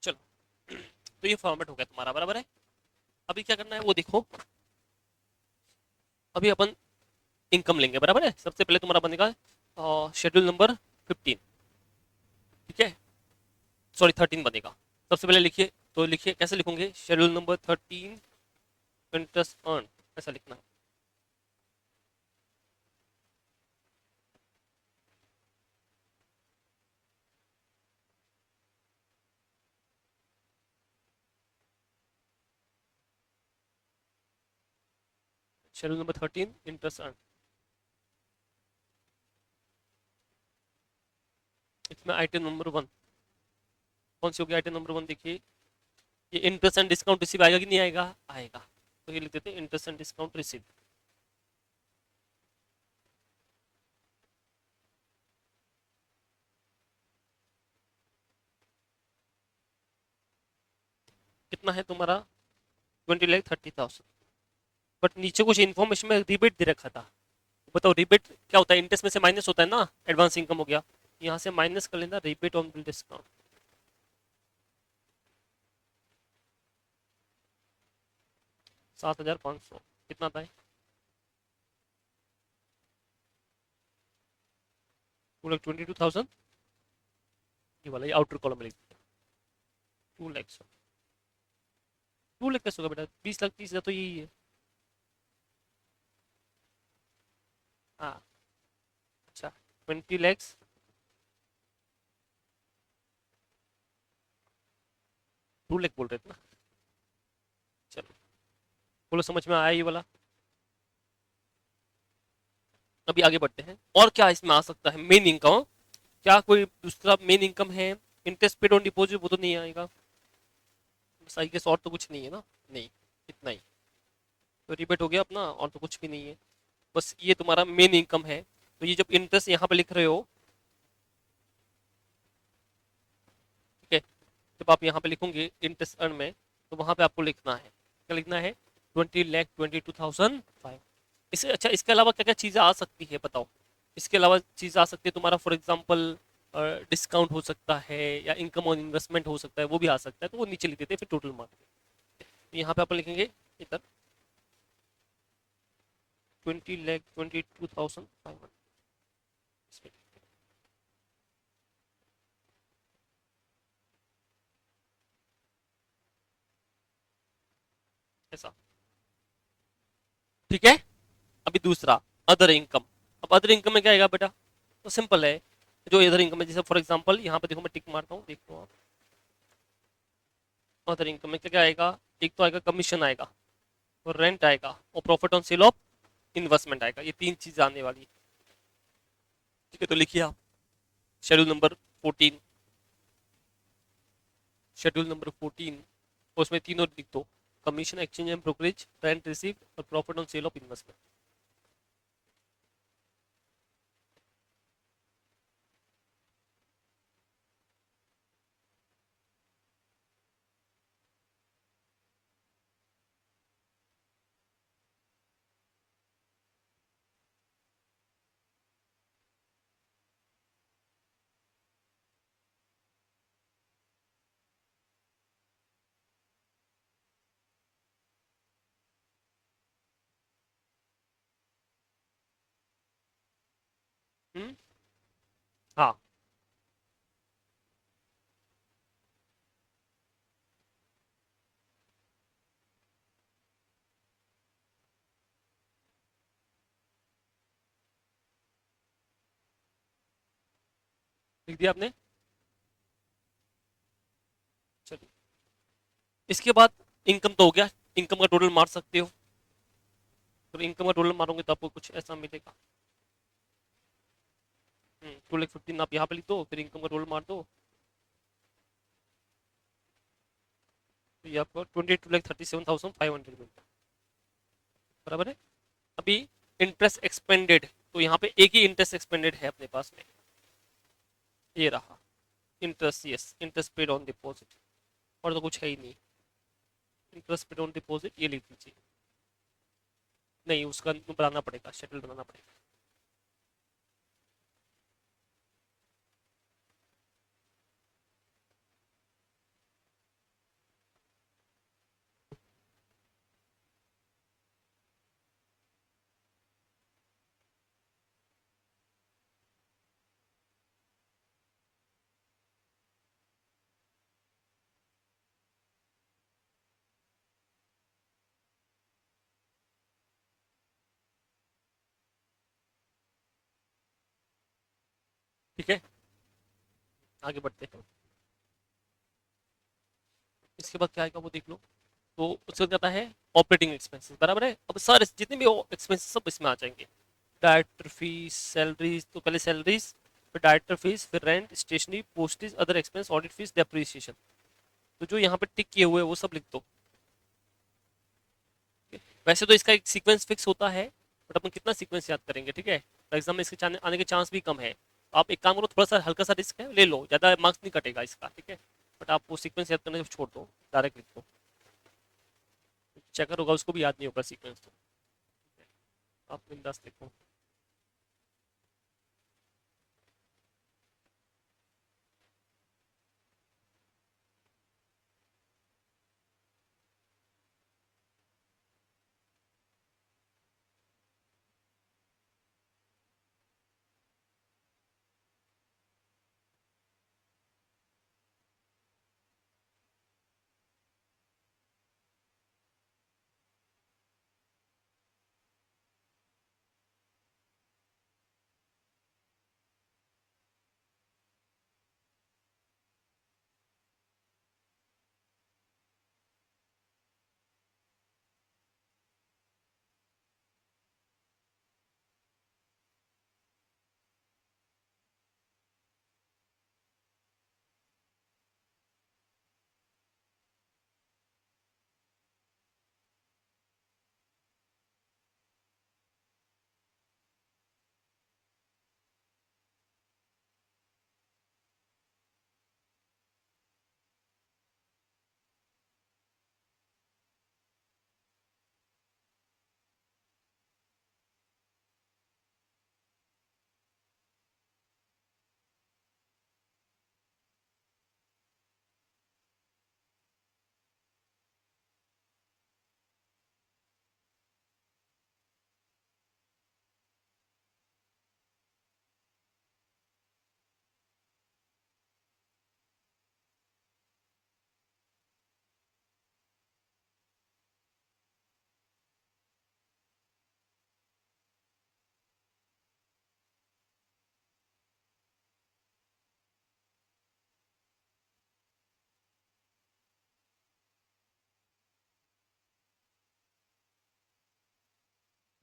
चलो, तो ये फॉर्मेट हो गया तुम्हारा, बराबर है। अभी क्या करना है वो देखो, अभी अपन इनकम लेंगे, बराबर है। सबसे पहले तुम्हारा बनेगा शेड्यूल नंबर 15, ठीक है, सॉरी 13 बनेगा। सबसे पहले लिखिए, तो लिखिए कैसे लिखोगे, शेड्यूल नंबर 13 इंटरेस्ट अर्न, ऐसा लिखना है। Schedule number 13 interest earn. इसमें आइटम नंबर 1 कौन सी होगी? आइटम नंबर 1 देखिए, ये इंटरेस्ट एंड डिस्काउंट रिसीव आएगा कि नहीं आएगा? आएगा। तो ये लिख देते हैं इंटरेस्ट एंड डिस्काउंट रिसीव। कितना है तुम्हारा? 20,30,000। बट नीचे कुछ इन्फॉर्मेशन में रिबेट दे रखा था, बताओ रिबेट क्या होता है? इंटरेस्ट में से माइनस होता है ना, एडवांस इनकम हो गया, यहाँ से माइनस कर लेना रिबेट ऑन बिल डिस्काउंट। 7,500 कितना था? 2,22,000। ये वाला ये आउटर कॉलम में लिख दिया 2 लाख। 2 लाख कैसे होगा बेटा? 20,30,000 तो यही है। हाँ अच्छा, 20 lakhs 2 लाख बोल रहे थे ना। चलो बोलो समझ में आया ये वाला? अभी आगे बढ़ते हैं। और क्या इसमें आ सकता है मेन इनकम? क्या कोई दूसरा मेन इनकम है? इंटरेस्ट पेड ऑन डिपॉजिट वो तो नहीं आएगा, बस आई गेस, और तो कुछ नहीं है ना? नहीं, इतना ही तो रिबेट हो गया अपना, और तो कुछ भी नहीं है। बस ये तुम्हारा मेन इनकम है। तो ये जब इंटरेस्ट यहाँ पे लिख रहे हो, ठीक है, जब आप यहाँ पे लिखोगे इंटरेस्ट अर्न में, तो वहां पे आपको लिखना है, क्या लिखना है? 20,22,500। इससे अच्छा इसके अलावा क्या क्या चीज़ें आ सकती है बताओ? इसके अलावा चीज़ आ सकती है तुम्हारा, फॉर एग्जांपल डिस्काउंट हो सकता है, या इनकम ऑन इन्वेस्टमेंट हो सकता है, वो भी आ सकता है, तो वो नीचे लिख देते हैं फिर टोटल मार्क। यहाँ पे अपन लिखेंगे इधर 20,22,500। ऐसा, ठीक है। अभी दूसरा, अदर इनकम। अब अदर इनकम में क्या आएगा बेटा? तो सिंपल है, जो अदर इनकम है, जैसे फॉर एग्जांपल यहाँ पे देखो मैं टिक मारता हूँ, देखो आप, अदर इनकम में क्या क्या आएगा? एक तो आएगा कमीशन आएगा, और रेंट आएगा, और profit on sale of investment आएगा। ये तीन चीज आने वाली है, ठीक है। तो लिखिए आप शेड्यूल नंबर 14, शेड्यूल नंबर 14, उसमें तीनों लिख दो, commission, exchange and brokerage, rent receive, और profit on sale of investment. हाँ, लिख दिया आपने? चलिए, इसके बाद इनकम तो हो गया, इनकम का टोटल मार सकते हो। तो इनकम का टोटल मारोगे तो आपको कुछ ऐसा मिलेगा। 2,15,000 आप यहाँ पे लिख दो, फिर इनकम का टोटल मार दो, तो ये आपको 22,37,500 मिलता है, बराबर है। अभी इंटरेस्ट एक्सपेंडेड, तो यहाँ पे एक ही इंटरेस्ट एक्सपेंडेड है अपने पास में, ये रहा interest, yes, interest paid on deposit, और तो कुछ है ही नहीं। इंटरेस्ट पेड ऑन डिपॉजिट ये लिख दीजिए। नहीं, उसका बनाना पड़ेगा, शेड्यूल बनाना पड़ेगा। ठीक है, आगे बढ़ते हैं। इसके बाद क्या आएगा वो देख लो। तो उसके बाद क्या आता है, ऑपरेटिंग एक्सपेंसेस, बराबर है। अब सारे जितने भी एक्सपेंसेस सब इसमें आ जाएंगे। डायरेक्टर फीस, सैलरीज, तो पहले सैलरीज, फिर डायरेक्टर फीस, फिर rent, stationery, postage, other expense, audit fees, depreciation. तो जो यहाँ पे टिक किए हुए हैं वो सब लिख दो। वैसे तो इसका एक सीक्वेंस फिक्स होता है, बट अपन कितना सीक्वेंस याद करेंगे, ठीक है। तो एग्जाम में इसके आने के चांस भी कम है। तो आप एक काम करो, थोड़ा सा हल्का सा रिस्क है, ले लो, ज़्यादा मार्क्स नहीं कटेगा इसका, ठीक है। बट आप वो सीक्वेंस याद करने से छोड़ दो, डायरेक्ट लिख दो। चेकर होगा उसको भी याद नहीं होगा सीक्वेंस, तो आप बिंदास लिखो।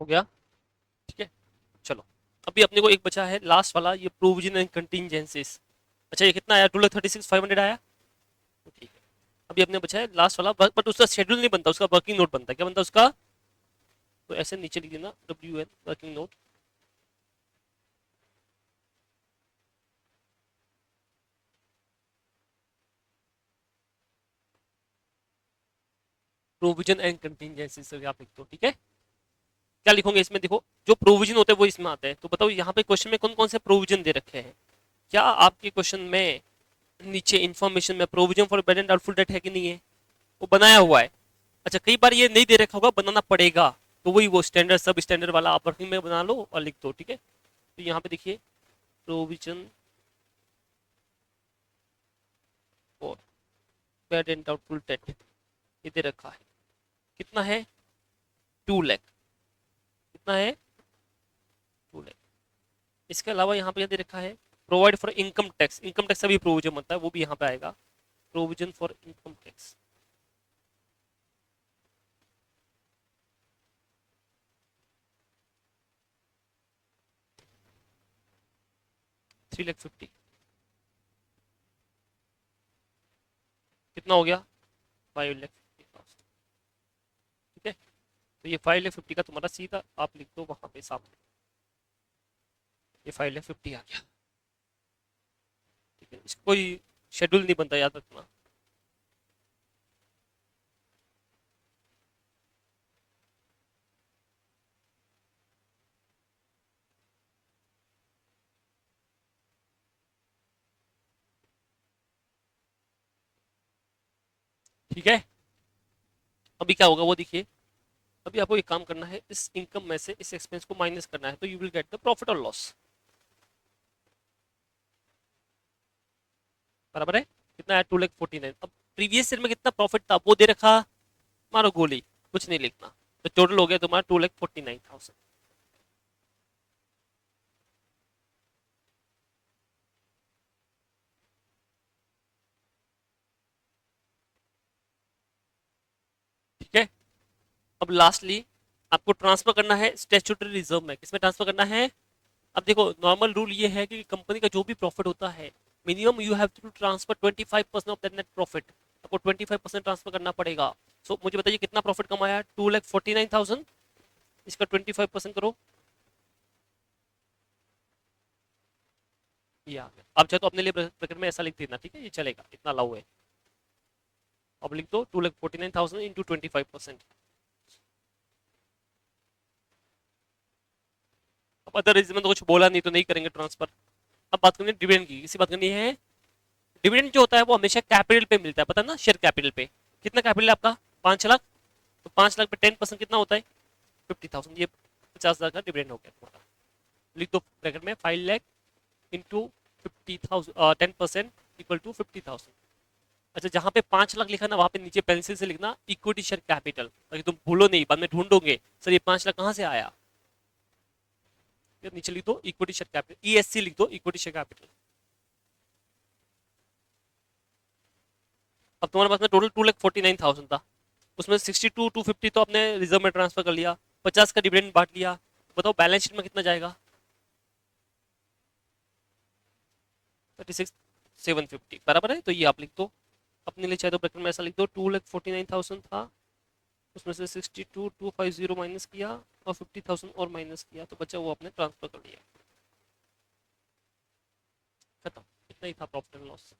हो गया, ठीक है। चलो, अभी अपने को एक बचा है लास्ट वाला, ये प्रोविजन एंड कंटिजेंसीज। अच्छा, ये कितना आया, 2,36,500 आया, तो ठीक है। अभी अपने बचा है लास्ट वाला, बट उसका शेड्यूल नहीं बनता, उसका वर्किंग नोट बनता है। क्या बनता है उसका, तो ऐसे नीचे लिख देना, WN working note. Provision and contingency से आप लिख दो, ठीक है। क्या लिखोगे इसमें, देखो जो प्रोविजन होते हैं वो इसमें आते हैं। तो बताओ यहाँ पे क्वेश्चन में कौन कौन से प्रोविजन दे रखे हैं। क्या आपके क्वेश्चन में नीचे इन्फॉर्मेशन में provision for bad and doubtful debt है कि नहीं है, वो बनाया हुआ है। अच्छा, कई बार ये नहीं दे रखा होगा, बनाना पड़ेगा। तो वही वो स्टैंडर्ड सब स्टैंडर्ड वाला आप वर्किंग में बना लो और लिख दो, ठीक है। तो यहाँ पे देखिए, provision for bad and doubtful debt ये दे रखा है, कितना है, 2 लाख। कितना है, 2 लाख। इसके अलावा यहाँ पे दे रखा है provide for income tax. Income tax का भी प्रोविजन बनता है, वो भी यहाँ पे आएगा, प्रोविजन फॉर इनकम टैक्स। 3,50,000 कितना हो गया, 5,50,000, ठीक है। तो ये 5,50,000 का तुम्हारा सीधा आप लिख दो वहां पे सामने, ये 5,50,000 आ गया, ठीक है। इसको कोई शेड्यूल नहीं बनता, याद रखना, ठीक है। अभी क्या होगा वो देखिए, अभी आपको एक काम करना है, इस इनकम में से इस एक्सपेंस को माइनस करना है, तो you will get the profit और लॉस, बराबर है। कितना है, 2,49,000। अब प्रीवियस ईयर में कितना प्रॉफिट था वो दे रखा, मारो गोली, कुछ नहीं लिखना। तो टोटल हो गया तुम्हारा 2,49,000। अब लास्टली आपको ट्रांसफर करना है स्टैट्यूटरी रिजर्व में। किसमें ट्रांसफर करना है? अब देखो नॉर्मल रूल ये है कि कंपनी का जो भी प्रॉफिट होता है minimum you have to transfer 25% of that net profit. आपको 25% ट्रांसफर करना पड़ेगा। सो मुझे बताइए कितना प्रॉफिट कमाया? 2,49,000। इसका 25% करो। ये आ गया। अब चाहे तो अपने लिए ब्रैकेट में ऐसा लिख देना, ठीक है, ये चलेगा, इतना अलाउ है। अब लिख दो 2,49,000 इंटू 25%। अब अदर रीजन में तो कुछ बोला नहीं तो नहीं करेंगे ट्रांसफर। अब बात करनी है डिविडेंड की। किसी बात करनी है? डिविडेंड जो होता है वो हमेशा कैपिटल पे मिलता है, पता है ना, शेयर कैपिटल पे। कितना कैपिटल है आपका? 5 लाख। तो 5 लाख पे 10% कितना होता है? 50,000। ये 50,000 का डिविडेंड हो गया तुम्हारा। लिख दो ब्रैकेट में 5 लाख इंटू 50,000, 10% इक्वल टू 50,000। अच्छा, जहां पे 5 लाख लिखा ना वहां पे नीचे पेंसिल से लिखना इक्विटी शेयर कैपिटल, ताकि तुम भूलो नहीं, बाद में ढूंढोगे सर ये 5 लाख कहां से आया। फिर नीचे लिख दो इक्विटी शेयर कैपिटल, ईएससी लिख दो, इक्विटी शेयर कैपिटल। अब तुम्हारे पास में टोटल 2,49,000 था, उसमें 62,250 तो आपने रिजर्व में ट्रांसफर कर लिया, 50 का डिविडेंड बांट लिया। बताओ बैलेंस शीट में कितना जाएगा? 36,750 बराबर है। तो ये आप लिख दो अपने लिए, चाहे तो ब्रैकेट में ऐसा लिख दो 2,49,000 था, उसमें से 62,250 माइनस किया और 50,000 और माइनस किया, तो बच्चा वो आपने ट्रांसफर कर लिया। खत्म। इतना ही था प्रॉफिट एंड लॉस।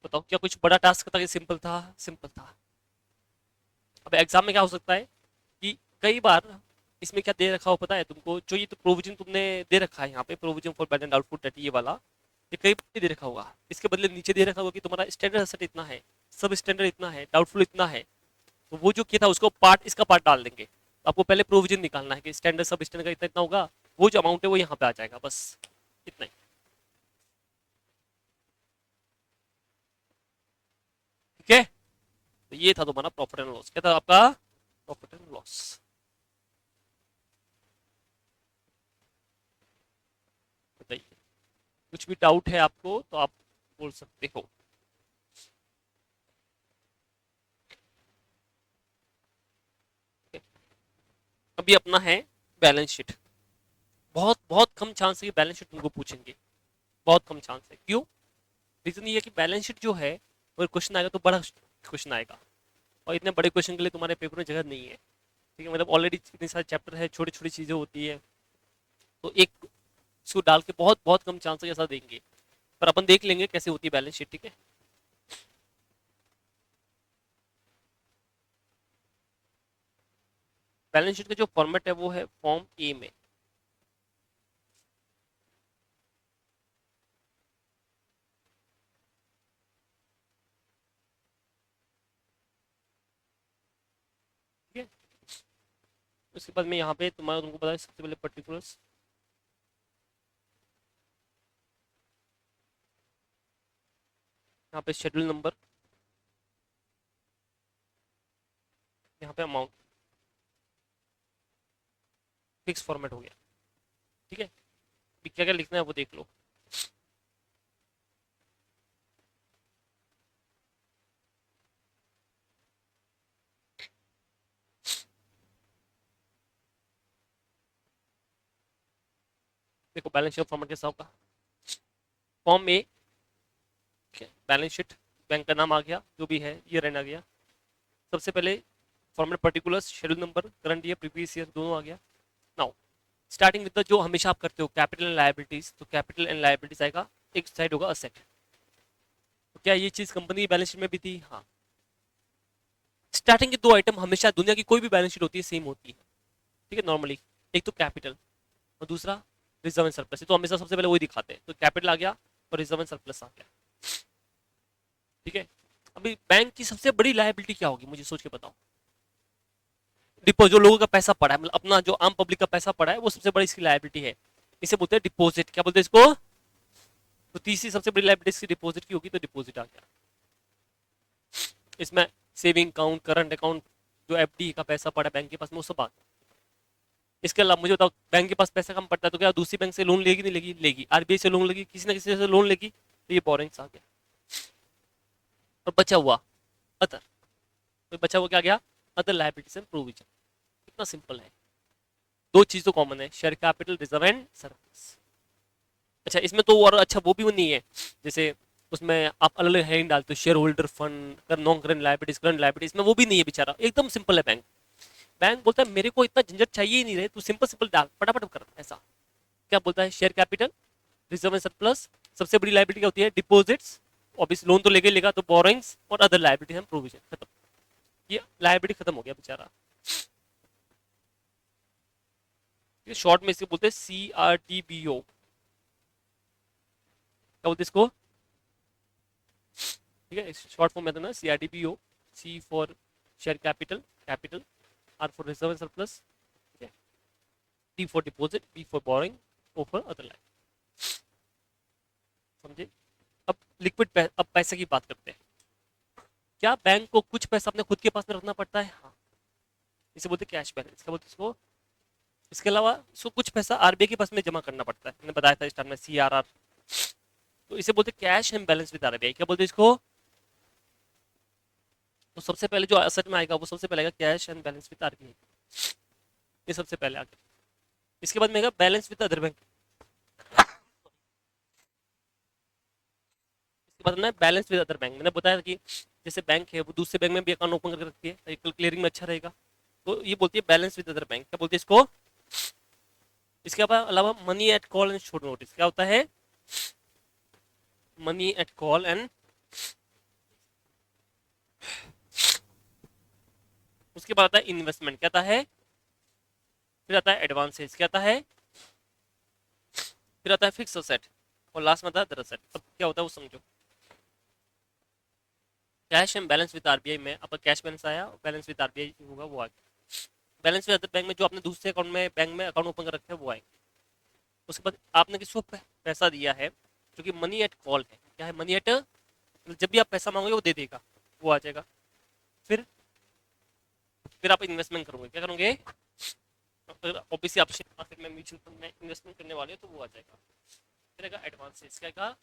बताओ क्या कुछ बड़ा टास्क था कि सिंपल था? सिंपल था। अब एग्जाम में क्या हो सकता है कि कई बार इसमें क्या दे रखा हो पता है तुमको? जो ये तो प्रोविजन तुमने दे रखा है यहाँ पे, provision for bad and doubtful debt, ये वाला ये कई बार दे रखा होगा। इसके बदले नीचे दे रखा होगा कि तुम्हारा स्टैंडर्ड एसेट इतना है, सब स्टैंडर्ड इतना है, डाउटफुल इतना है। तो वो जो किया था उसको पार्ट, इसका पार्ट डाल देंगे। तो आपको पहले प्रोविजन निकालना है कि स्टैंडर्ड सब स्टैंडर्ड का इतना इतना होगा, वो जो अमाउंट है वो यहाँ पे आ जाएगा, बस इतना ही। ठीक है, तो ये था तुम्हारा प्रॉफिट एंड लॉस। क्या था आपका? Profit and loss. बताइए, कुछ भी डाउट है आपको तो आप बोल सकते हो। अभी अपना है बैलेंस शीट। बहुत बहुत कम चांस है कि बैलेंस शीट तुमको पूछेंगे, बहुत कम चांस है। क्यों? रीजन ये है कि बैलेंस शीट जो है अगर क्वेश्चन आएगा तो बड़ा क्वेश्चन आएगा, और इतने बड़े क्वेश्चन के लिए तुम्हारे पेपर में जगह नहीं है। ठीक है, मतलब ऑलरेडी इतने सारे चैप्टर है, छोटी छोटी चीजें होती है, तो एक इसको डाल के बहुत बहुत कम चांस है ऐसा देंगे। पर अपन देख लेंगे कैसे होती है बैलेंस शीट, ठीक है। बैलेंस शीट का जो फॉर्मेट है वो है फॉर्म ए में। ठीक है, उसके बाद में यहाँ पे तुम्हारा तुमको पता है सबसे पहले पर्टिकुलर्स, यहाँ पे शेड्यूल नंबर, यहाँ पे अमाउंट, फिक्स फॉर्मेट हो गया। ठीक है, अभी क्या क्या लिखना है वो देख लो। देखो बैलेंस शीट फॉर्मेट कैसा होगा। फॉर्म ए, बैलेंस शीट, बैंक का नाम आ गया, जो भी है ईयर एंड आ गया। सबसे पहले format particulars, schedule number, current year, previous year, दोनों आ गया। नाउ स्टार्टिंग विद द जो हमेशा आप करते हो कैपिटल एंड लायबिलिटीज, तो कैपिटल एंड लायबिलिटीज आएगा, एक साइड होगा असेट। तो क्या ये चीज कंपनी की बैलेंस शीट में भी थी? हाँ। स्टार्टिंग के दो आइटम हमेशा दुनिया की कोई भी बैलेंस शीट होती है सेम होती है, ठीक है, नॉर्मली। एक तो कैपिटल और दूसरा रिजर्व एंड सरप्लस, तो हमेशा सबसे पहले वही दिखाते हैं। तो कैपिटल आ गया और रिजर्व एंड सरप्लस आ गया। ठीक है, अभी बैंक की सबसे बड़ी लायबिलिटी क्या होगी मुझे सोच के बताओ। डिपोजिट, जो लोगों का पैसा पड़ा है, मतलब अपना जो आम पब्लिक का पैसा पड़ा है, वो सबसे बड़ी इसकी लायबिलिटी है। इसे बोलते हैं डिपॉजिट। क्या बोलते हैं इसको? तो तीसरी सबसे बड़ी लायबिलिटी इसकी डिपॉजिट की होगी, तो डिपॉजिट आ गया। इसमें सेविंग अकाउंट, करंट अकाउंट, जो एफडी का पैसा पड़ा है बैंक के पास में, वो सब आ गया। इसके अलावा मुझे बताओ, बैंक के पास पैसा कम पड़ता है तो क्या दूसरी बैंक से लोन लेगी? नहीं लेगी, लेगी। आरबीआई से लोन लेगी, किसी ना किसी से लोन लेगी, तो ये बोरिंग्स आ गया। और बचा हुआ अदर, तो बचा हुआ क्या गया? Other liabilities and provision. इतना सिंपल है। दो चीज तो कॉमन है, share capital, reserve and surplus. अच्छा इसमें तो और अच्छा वो भी नहीं है, जैसे उसमें आप अलग अलग हेडिंग डालते हो, share holder fund, non current liabilities, current liabilities, में वो भी नहीं है बेचारा, एकदम सिंपल है बैंक। बैंक बोलता है मेरे को इतना झंझट चाहिए ही नहीं रहे, तू सिंपल सिंपल डाल फटाफट कर ऐसा। क्या बोलता है, share capital, reserve and surplus, सबसे बड़ी लायबिलिटी क्या होती है, डिपॉजिट्स, ऑब्वियसली लोन तो लेके लेगा तो बोरोइंग्स, और अदर लायबिलिटी एंड प्रोविजन, खत्म। ये लायबिलिटी खत्म हो गया बेचारा। शॉर्ट में इसको बोलते हैं CRDBO। क्या बोलते हैं इसको, ठीक है, शॉर्ट फॉर्म में था ना CRDBO। C for share capital, capital, R for reserve and surplus, ठीक है, D for deposit, B for borrowing, O for other liability. समझे। अब लिक्विड अब पैसे की बात करते हैं। क्या बैंक को कुछ पैसा अपने खुद के पास में रखना पड़ता है, हाँ, इसे बोलते हैं कैश बैलेंस। क्या बोलते हैं इसको, इसके अलावा इसको कुछ पैसा आरबीआई के पास में जमा करना पड़ता है, मैंने बताया था स्टार्ट में, CRR। तो इसे बोलते हैं cash and balance with RBI. क्या बोलते हैं इसको, तो सबसे पहले जो असेट में आएगा वो सबसे पहले आएगा cash and balance with RBI, ये सबसे पहले आएगा। इसके बाद में आएगा बैलेंस विद अदर बैंक, इसके बाद में बैलेंस विद अदर बैंक। मैंने बताया कि जैसे बैंक है वो दूसरे बैंक में भी अकाउंट ओपन करके रखती है, क्लियरिंग में अच्छा रहेगा, तो ये बोलती है बैलेंस विद अदर बैंक। क्या बोलते हैं इसको, इसके अलावा money at call and short notice. क्या होता है, मनी एट कॉल एंड, उसके बाद आता है इन्वेस्टमेंट, क्या आता है, फिर आता है एडवांसेस, क्या आता है, फिर आता है फिक्स असेट, और लास्ट में आता है अदर असेट। अब क्या होता है वो समझो। Cash and balance with RBI में आपका कैश बैलेंस आया, बैलेंस विद आरबीआई होगा वो आगे, बैलेंस विद अदर बैंक में जो आपने दूसरे अकाउंट में बैंक में अकाउंट ओपन कर रखा है वो आएगा। उसके बाद आपने किसको पैसा दिया है, जो कि मनी एट कॉल है, क्या है, मनी एट, जब भी आप पैसा मांगोगे वो दे देगा, वो आ जाएगा। फिर आप इन्वेस्टमेंट करोगे, क्या करोगे, ऑब्वियसली आप शेयर मार्केट में म्यूचुअल फंड में इन्वेस्टमेंट करने वाले हो तो वो आ जाएगा। फिर आएगा एडवांसेस, क्या आएगा,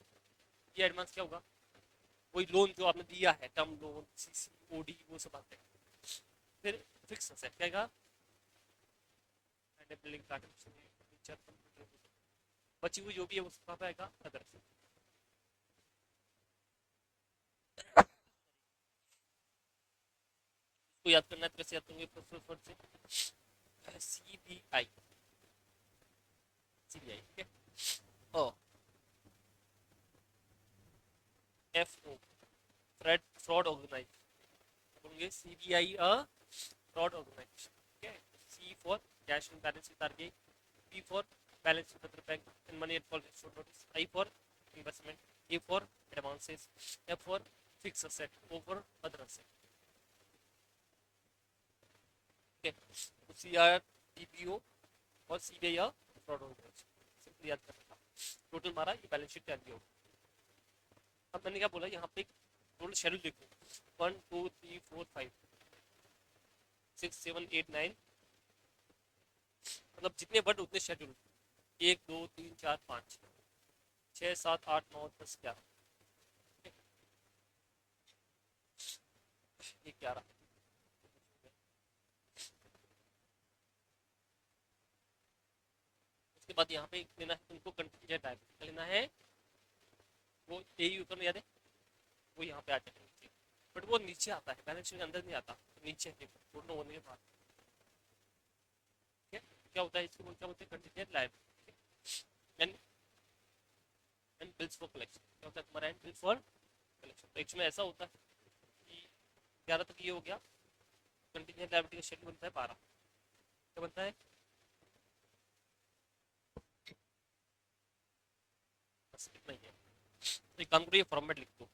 ये एडवांस क्या होगा, कोई लोन जो आपने दिया है, टर्म लोन, CCOD, वो सब आते हैं। फिर फिक्स असेट, क्या आएगा, बिल्डिंग प्लांट, बची हुई जो भी है वो सब आएगा अदर। को याद करना है तो कैसे याद करेंगे, फर्स्ट से CBI ठीक है, ओ FO फ्रॉड ऑर्गेनाइजेशन, बोलेंगे CBI फ्रॉड ऑर्गेनाइजेशन, ठीक है। C for cash and balance with RBI, B for balance with other bank and money at call short notice, I for investment, A for advances, F for fix asset, O for other asset, ठीक है। CRDBO और CBI fraud organisation, simply याद करना। Total हमारा ये balance sheet तैयार होगी। अब मैंने क्या बोला, यहाँ पे टोटल शेड्यूल देखो, 1 2 3 4 5 6 7 8 9, मतलब जितने वर्ड उतने शेड्यूल, 1 2 3 4 5 6 7 8 9 10 11, ये 11। उसके बाद यहाँ पे लेना है तुमको कंटिजेंट लायबिलिटी, लेना है वो यही ऊपर में याद है, वो यहाँ पे आ जाएगा नीचे, बट वो नीचे आता है, बैलेंस शीट के अंदर नहीं आता, नीचे है पूर्ण होने के बाद, ठीक है। क्या होता है इसको, क्या बोलते हैं, contingent liability and bills for collection. क्या होता है तुम्हारा, एंड बिल फॉर कलेक्शन। तो एक्चुअली ऐसा होता है कि 11 तक ये हो गया, कंटिजेंट लायबिलिटी का शेड्यूल बनता है 12, क्या बनता है, बस इतना ही है। तो एक काम करो, ये फॉर्मेट लिख दो।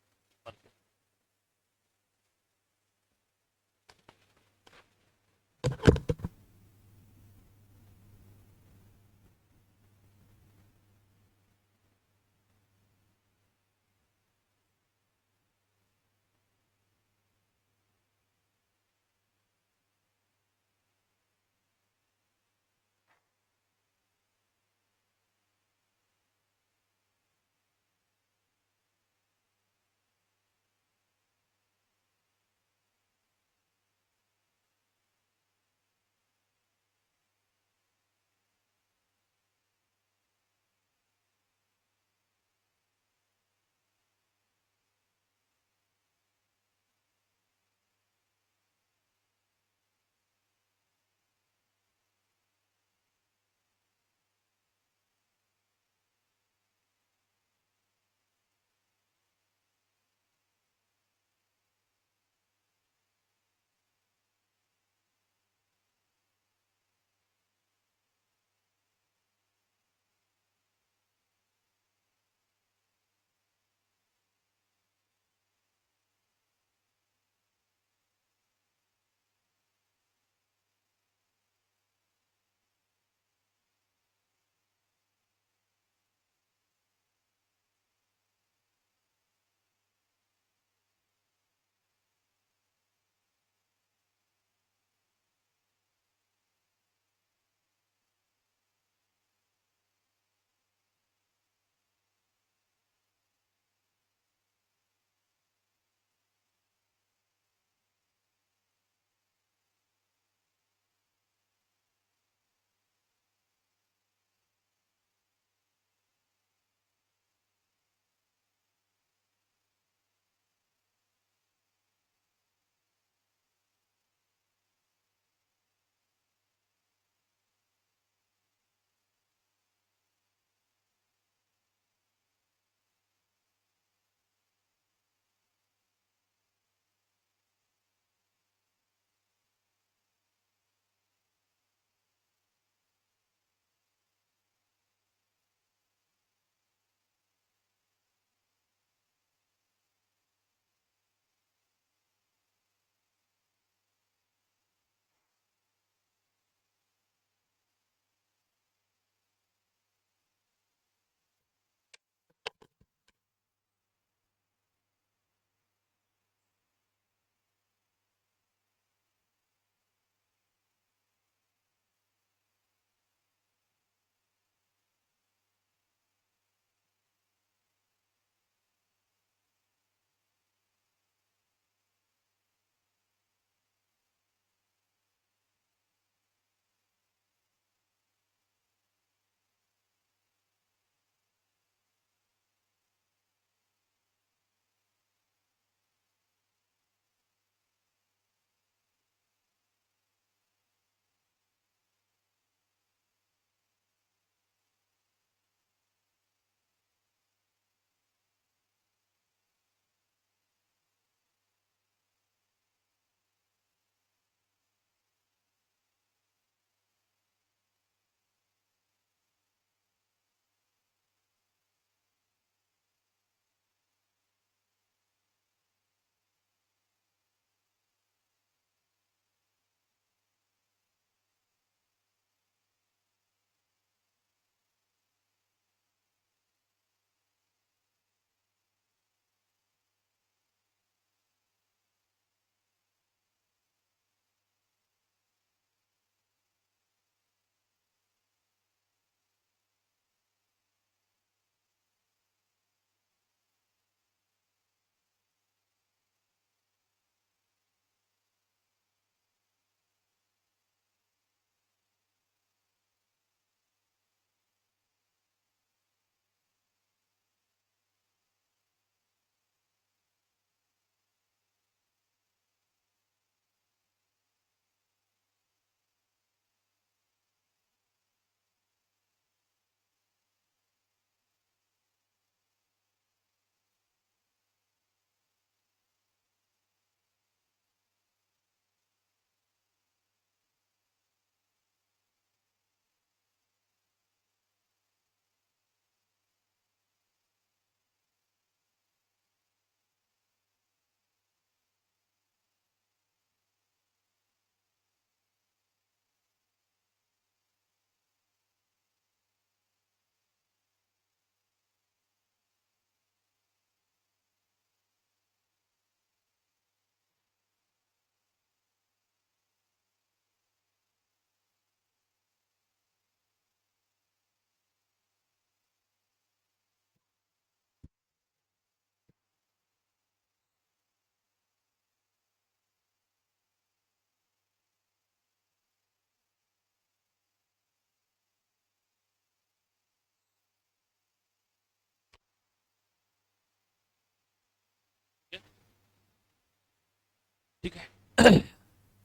ठीक है।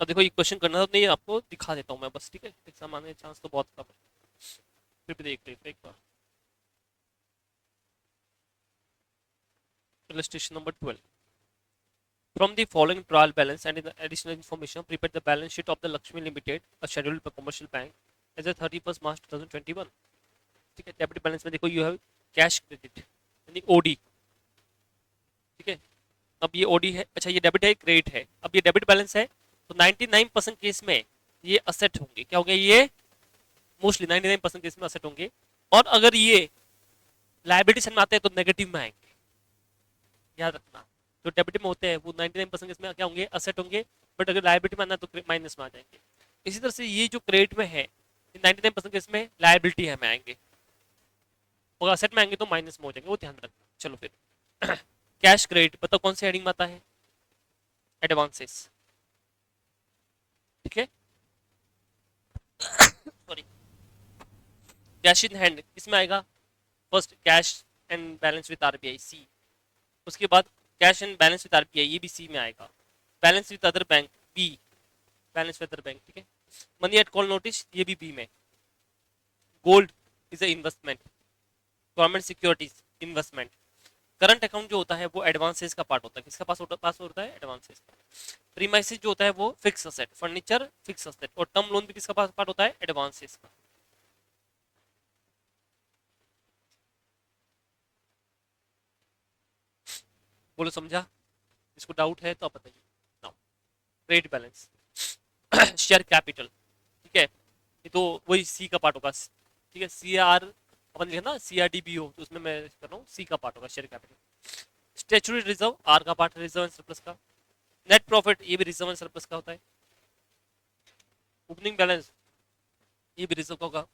अब देखो ये क्वेश्चन करना तो नहीं, आपको दिखा देता हूँ मैं बस, ठीक है, एग्जाम आने के चांस तो बहुत कम है, फिर भी देख लेते हैं एक बार। Illustration number 12। From the following trial balance and in the additional information, prepare the balance sheet of the Lakshmi Limited, a scheduled commercial bank, as of 31st March 2021। ठीक है, डेबिट बैलेंस में देखो यू हैव कैश क्रेडिट यानी OD. ठीक है, अब ये OD है, अच्छा ये डेबिट है क्रेडिट है, अब ये डेबिट बैलेंस है, तो 99% केस में ये असेट होंगे, क्या होंगे ये, मोस्टली 99% केस में असेट होंगे। और अगर ये लाइबिलिटी साइड में आते हैं तो नेगेटिव में आएंगे, याद रखना। जो डेबिट में होते हैं वो 99% केस में क्या होंगे, असेट होंगे, बट अगर लाइबिलिटी में आना तो माइनस में आ जाएंगे। इसी तरह से ये जो क्रेडिट में है 99% केस में लाइबिलिटी है में आएंगे, और असेट में आएंगे तो माइनस में हो जाएंगे, वो ध्यान रखना। चलो फिर कैश क्रेडिट बताओ कौन से हेडिंग में आता है, एडवांसेस। ठीक है, सॉरी, कैश इन हैंड किसमें आएगा, first cash and balance with RBI C, उसके बाद cash and balance with RBI ये भी सी में आएगा, balance with other bank B, balance with other bank. ठीक है, मनी एट कॉल नोटिस ये भी बी में, gold is a investment, government securities investment, current account जो होता है वो एडवांसेस का पार्ट होता है, किसका पास होता है, एडवांसेस का। प्रीमाइसेस जो होता है वो fix asset, furniture fix asset, और टर्म लोन भी किसका पार्ट होता है, एडवांसेस का। बोलो समझा, इसको डाउट है तो आप बताइए। Now trade balance, share capital, ठीक है, ये तो वही सी का पार्ट होगा। ठीक है, सी आर अपन लिखे ना, सी आर डी बी हो, तो उसमें मैं कर रहा हूँ सी का पार्ट होगा share capital. Statutory reserve are का पार्ट, रिजर्व एंड सरप्लस का। नेट प्रॉफिट ये भी रिजर्व एंड सरप्लस का होता है। ओपनिंग बैलेंस ये भी रिजर्व का होगा।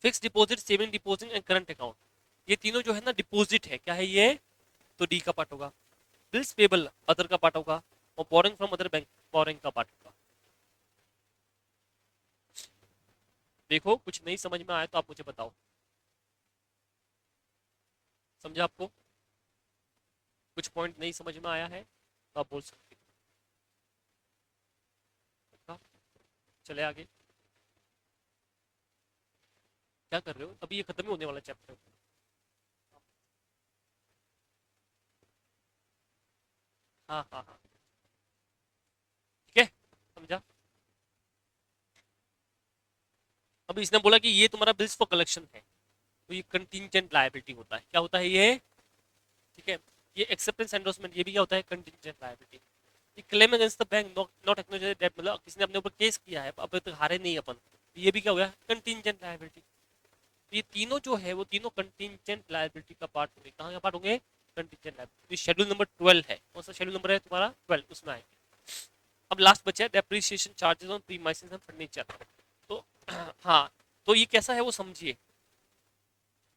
Fix deposit, saving deposit and current account, ये तीनों जो है ना डिपॉजिट है, क्या है ये, तो डी का पार्ट होगा। बिल्स पेबल अदर का पार्ट होगा, और boring from other bank boring का पार्ट होगा। देखो कुछ नहीं समझ में आया तो आप मुझे बताओ, समझा आपको, कुछ पॉइंट नहीं समझ में आया है तो आप बोल सकते हो। चले आगे, क्या कर रहे हो, अभी ये खत्म ही होने वाला चैप्टर। हाँ हाँ हाँ, ठीक है, समझा। अभी इसने बोला कि ये तुम्हारा बिल्स फॉर कलेक्शन है, तो ये कंटिंजेंट लायबिलिटी होता है, क्या होता है ये, ठीक है। ये एक्सेप्टेंस एंडोर्समेंट ये भी क्या होता है, कंटिंजेंट लायबिलिटी। ये claim against the bank not acknowledged debt, मतलब किसी ने अपने ऊपर केस किया है, अब तक हारे नहीं अपन, तो ये भी क्या हो गया, कंटिंजेंट लायबिलिटी। ये तीनों जो है वो तीनों कंटिंजेंट लायबिलिटी का पार्ट होंगे, कहाँ का पार्ट होंगे, कंटिंजेंट लायबिलिटी। शेड्यूल नंबर 12 है, कौन सा शेड्यूल नंबर है तुम्हारा, 12, उसमें आएंगे। अब लास्ट बचा है depreciation charges on premises and furniture. तो हाँ, तो ये कैसा है वो समझिए।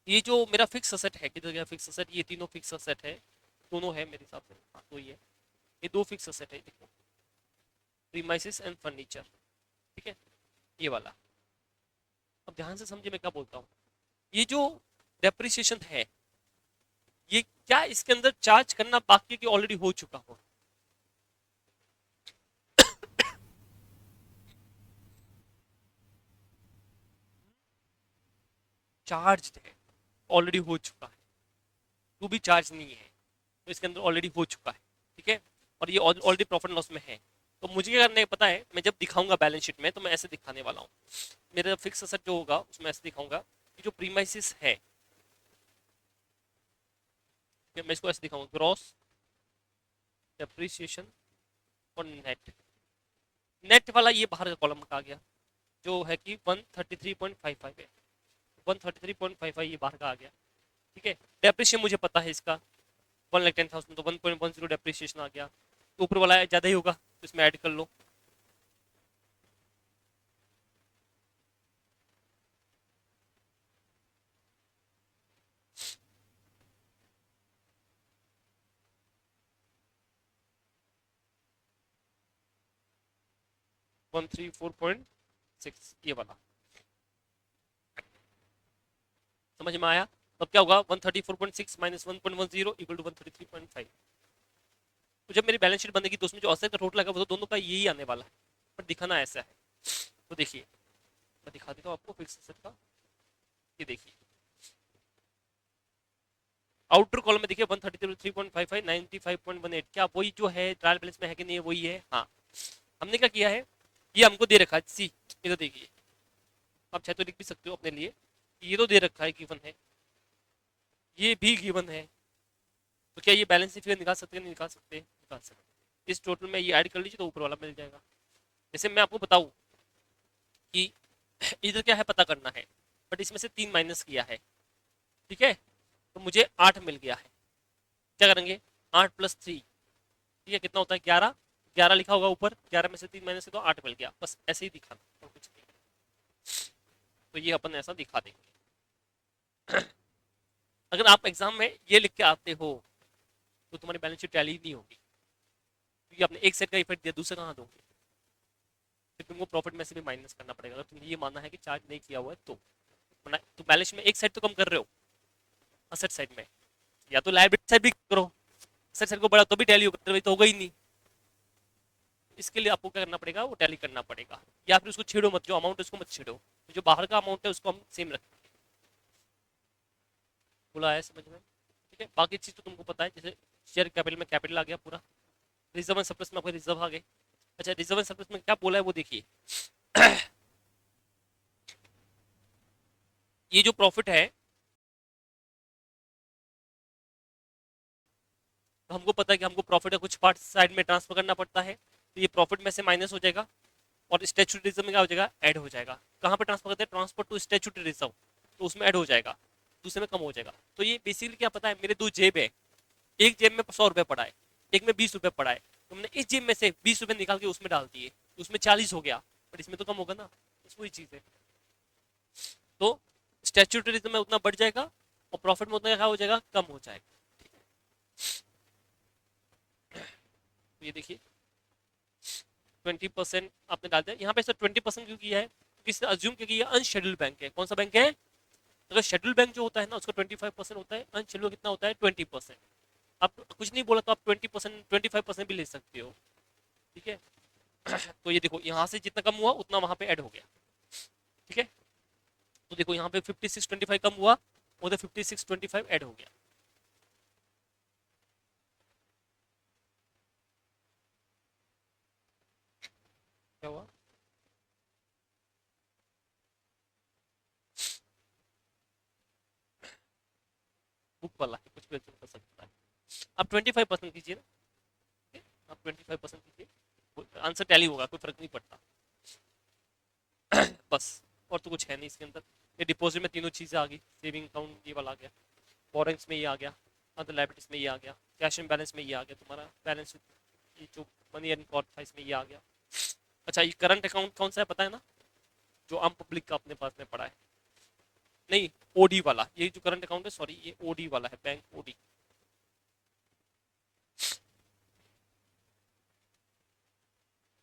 ये जो मेरा फिक्स असेट है, किधर गया फिक्स असेट, ये तीनों फिक्स असेट है, दोनों है मेरे हिसाब से, हाँ तो ये दो फिक्स असेट है, देखो, प्रीमाइसेस एंड फर्नीचर। ठीक है, ये वाला। अब ध्यान से समझिए मैं क्या बोलता हूँ। ये जो डेप्रिसिएशन है, ये क्या इसके अंदर चार्ज करना बाकी की ऑलरेडी हो चुका हो, चार्ज है, ऑलरेडी हो चुका है, टू भी चार्ज नहीं है, तो इसके अंदर ऑलरेडी हो चुका है। ठीक है, और ये ऑलरेडी प्रॉफिट लॉस में है। तो मुझे क्या करने पता है, मैं जब दिखाऊंगा बैलेंस शीट में तो मैं ऐसे दिखाने वाला हूँ। मेरा फिक्स असेट जो होगा उसमें ऐसे दिखाऊंगा कि जो प्रीमाइसिस है, मैं इसको ऐसे दिखाऊंगा, ग्रॉस डेप्रिसिएशन और नेट। नेट वाला ये बाहर का कॉलम का आ गया, जो है कि 133.55 है, 133.55 ये बाहर का आ गया। ठीक है, डेप्रिसिएशन मुझे पता है इसका 1,10,000, तो 1.10 डेप्रिसिएशन आ गया, तो ऊपर वाला ज़्यादा ही होगा, तो इसमें ऐड कर लो। 134.6 ये वाला, समझ में आया। तब क्या होगा, 134.6 माइनस 1.10 इक्वल टू 133.5। तो जब मेरी बैलेंस शीट बनेगी तो उसमें जो असेट का टोटल आएगा वो तो दोनों का यही आने वाला है, पर दिखाना ऐसा है। तो देखिए मैं दिखा देता हूँ आपको फिक्स एसेट का। ये देखिए आउटर कॉलम में देखिए 133.55 95.18, क्या वही जो है ट्रायल बैलेंस में है कि नहीं, वही है। हाँ, हमने क्या किया है, ये हमको दे रखा है सी, इधर देखिए, आप चाहे तो लिख भी सकते हो अपने लिए, ये तो दे रखा है, गिवन है, ये भी गिवन है। तो क्या ये बैलेंस फिगर निकाल सकते हैं, नहीं निकाल सकते, निकाल सकते। इस टोटल में ये ऐड कर लीजिए तो ऊपर वाला मिल जाएगा। जैसे मैं आपको बताऊं कि इधर क्या है पता करना है, बट इसमें से 3 माइनस किया है, ठीक है, तो मुझे 8 मिल गया है। क्या करेंगे, 8+3, ठीक है, कितना होता है 11, 11 लिखा होगा ऊपर, 11 में से 3 माइनस तो 8 मिल गया, बस ऐसे ही दिखाना और कुछ नहीं। तो ये अपन ऐसा दिखा देंगे। अगर आप एग्जाम में ये लिख के आते हो तो तुम्हारी बैलेंस शीट टैली नहीं होगी, क्योंकि आपने एक सेट का इफेक्ट दिया, दूसरा कहाँ दोगे, फिर तुमको प्रॉफिट में से भी माइनस करना पड़ेगा। अगर तुमने ये मानना है कि चार्ज नहीं किया हुआ है तो बैलेंस शीट में एक साइड तो कम कर रहे हो असेट साइड में, या तो लायबिलिटी साइड भी करो, असेट साइड को बढ़ा तो भी टैली होगा, तो होगा ही नहीं। इसके लिए आपको क्या करना पड़ेगा, वो टैली करना पड़ेगा, या फिर उसको छेड़ो मत, जो अमाउंट है उसको मत छेड़ो, तो जो बाहर का अमाउंट है उसको हम सेम रखेंगे। बोला है समझ में, ठीक है। बाकी चीज तो तुमको पता है, जैसे शेयर कैपिटल में कैपिटल आ गया पूरा, रिजर्व एंड सरप्लस में आपके रिजर्व आ गए। अच्छा, रिजर्व एंड सरप्लस में क्या बोला है वो देखिए। ये जो प्रॉफिट है, तो हमको पता है कि हमको प्रॉफिट का कुछ पार्ट साइड में ट्रांसफर करना पड़ता है, तो ये प्रॉफिट में से माइनस हो जाएगा और स्टैट्यूटरी रिजर्व में क्या हो जाएगा, ऐड हो जाएगा। कहाँ पे ट्रांसफर करते हैं, ट्रांसफर टू स्टैट्यूटरी रिजर्व, तो उसमें ऐड हो जाएगा, दूसरे में कम हो जाएगा। तो ये बेसिकली क्या पता है, मेरे दो जेब है, एक जेब में 100 रुपए पड़ा है, एक में 20 रुपए पड़ा है, तो हमने इस जेब में से 20 रुपए निकाल के उसमें डाल दिए, तो उसमें 40 हो गया, बट इसमें तो कम होगा ना, बस वही चीज है। तो स्टैट्यूटरी रिजर्व में उतना बढ़ जाएगा और प्रॉफिट में उतना क्या हो जाएगा, कम हो जाएगा। तो ये देखिए 20% आपने डाल दिया यहाँ पे, सर 20% क्यों किया है, क्योंकि अज्यूम किया कि ये अनशेड्यूल्ड बैंक है। कौन सा बैंक है, अगर शेड्यूल बैंक जो होता है ना उसका 25% होता है, अनशेड्यूल कितना होता है 20%। आप कुछ नहीं बोला तो आप 20% 25% भी ले सकते हो, ठीक है। तो ये देखो यहाँ से जितना कम हुआ उतना वहां पे ऐड हो गया, ठीक है। तो देखो यहाँ पे 5625 कम हुआ, उधर 5625 ऐड हो गया। क्या हुआ, बुक वाला है, कुछ भी assume कर सकता है। आप 25% कीजिए ना, ठीक है? आप 25% कीजिए, आंसर टैली होगा, कोई फर्क नहीं पड़ता। बस, और तो कुछ है नहीं इसके अंदर। ये डिपॉजिट में तीनों चीजें आ गई, सेविंग अकाउंट ये वाला आ गया, बोरिंग्स में ये आ गया, अदर लायबिलिटीज में ये आ गया, कैश एंड बैलेंस में ये आ गया, तुम्हारा बैलेंस ये जो मनी एंड कॉर्ड था इसमें ये आ गया। अच्छा, ये करंट अकाउंट कौन सा है पता है ना, जो आम पब्लिक का अपने पास में पड़ा है, नहीं ओडी वाला, ये जो करंट अकाउंट है, सॉरी ये ओडी वाला है, बैंक ओडी,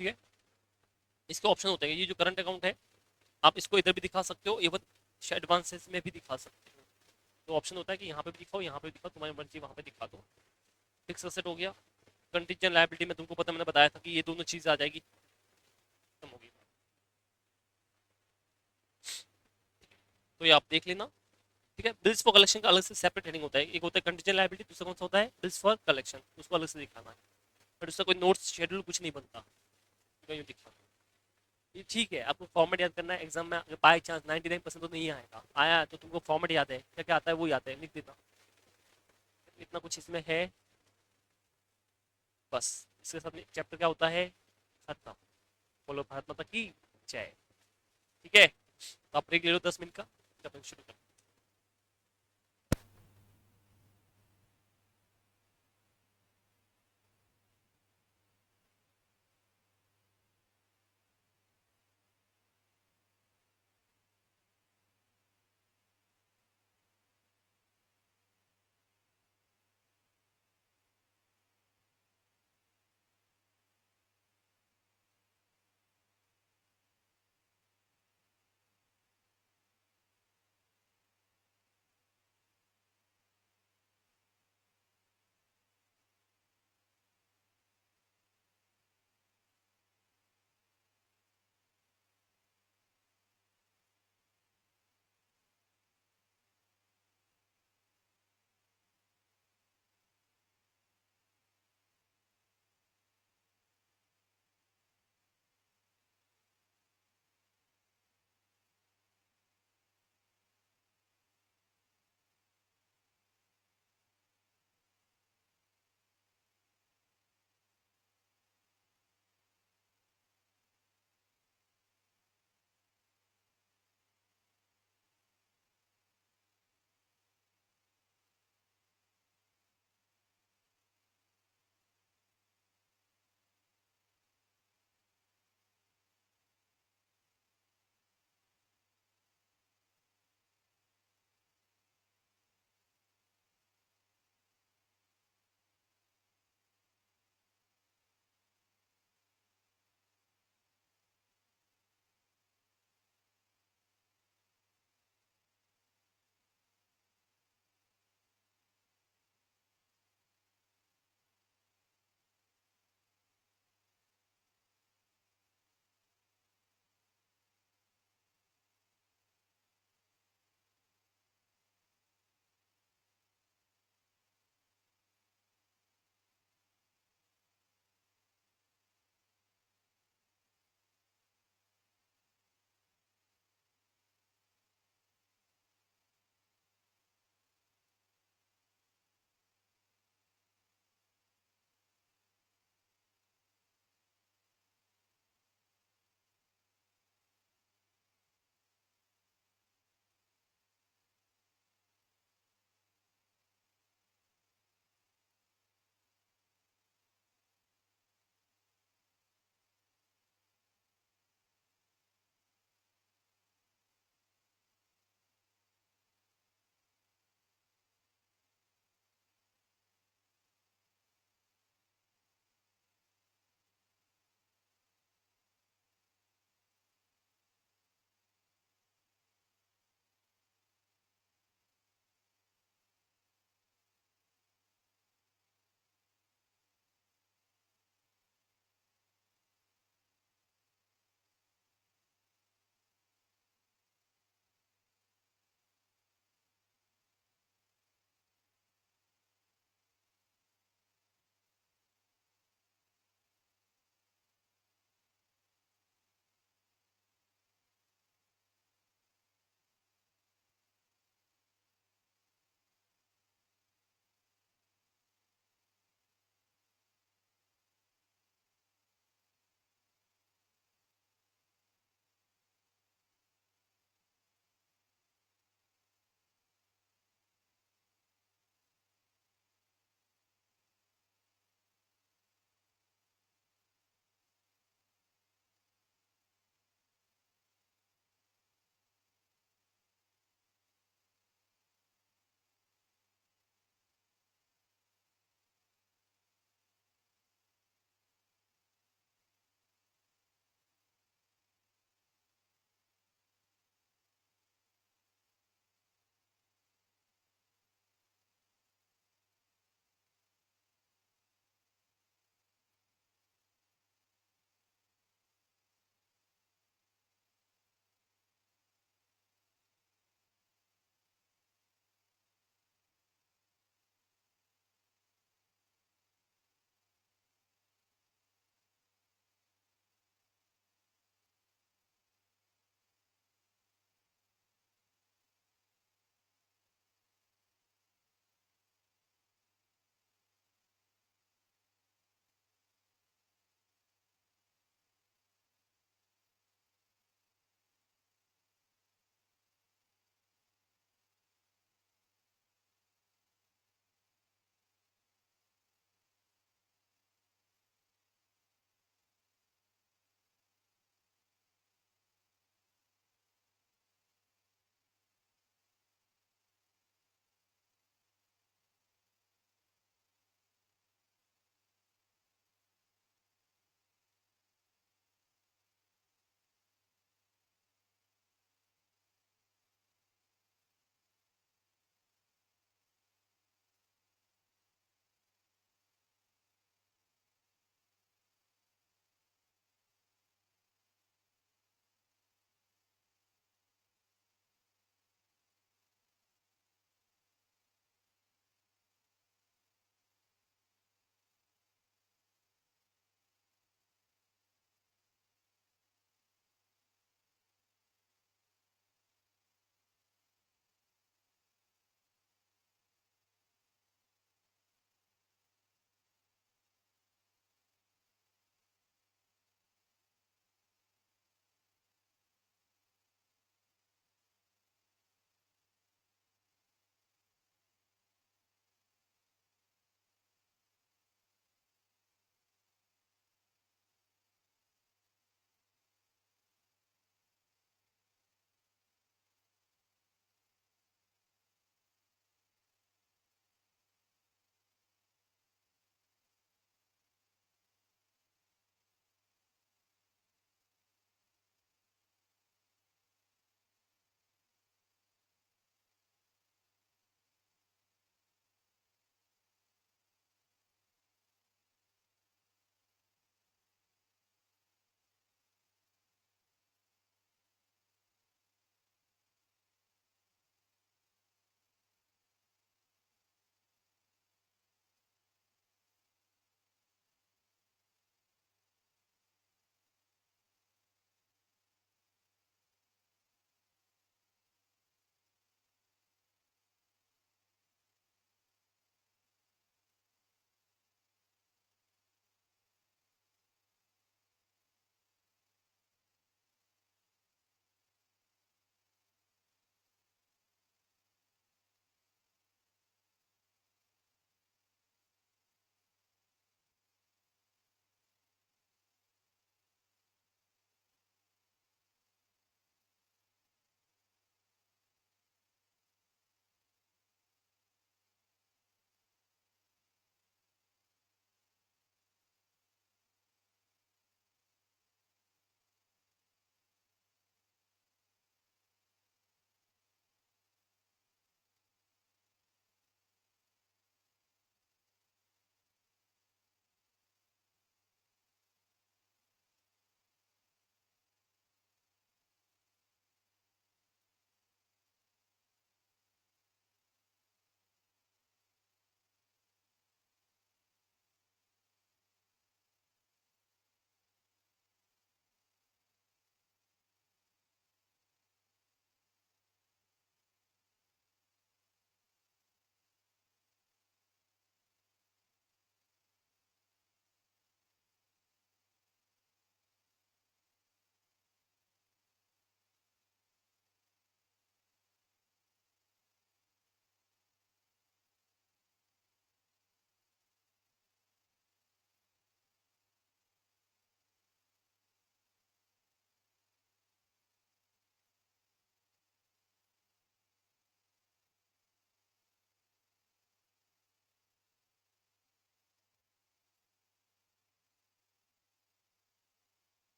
ठीक है। इसके ऑप्शन होते हैं, ये जो करंट अकाउंट है आप इसको इधर भी दिखा सकते हो, इवन एडवांसेस में भी दिखा सकते हो। तो ऑप्शन होता है कि यहाँ पे भी दिखाओ, यहाँ पे भी दिखाओ, तुम्हारी मर्जी वहाँ पे दिखा दो। फिक्स एसेट हो गया, कंटीजेंट लायबिलिटी में तुमको पता, मैंने बताया था कि ये दोनों चीज आ जाएगी, खत्म होगी। तो ये आप देख लेना, ठीक है। बिल्स फॉर कलेक्शन का अलग से सेपरेट हेडिंग होता है, एक होता है कंटीजेंट लायबिलिटी, दूसरा कौन सा होता है, बिल्स फॉर कलेक्शन, उसको अलग से दिखाना है, बट उसका कोई नोट्स शेड्यूल कुछ नहीं बनता, यूँ दिखाना। ये ठीक है, आपको फॉर्मेट याद करना है, एग्जाम में अगर बाय चांस 99% तो नहीं आएगा, आया है तो तुमको फॉर्मेट याद है, क्या क्या आता है वो याद है, लिख देना, इतना कुछ इसमें है। बस इसके साथ चैप्टर क्या होता है, खत्म। बोलो भारत माता की जय, ठीक है। तो आप ब्रेक ले लो 10 मिनट का, जब शुरू करो।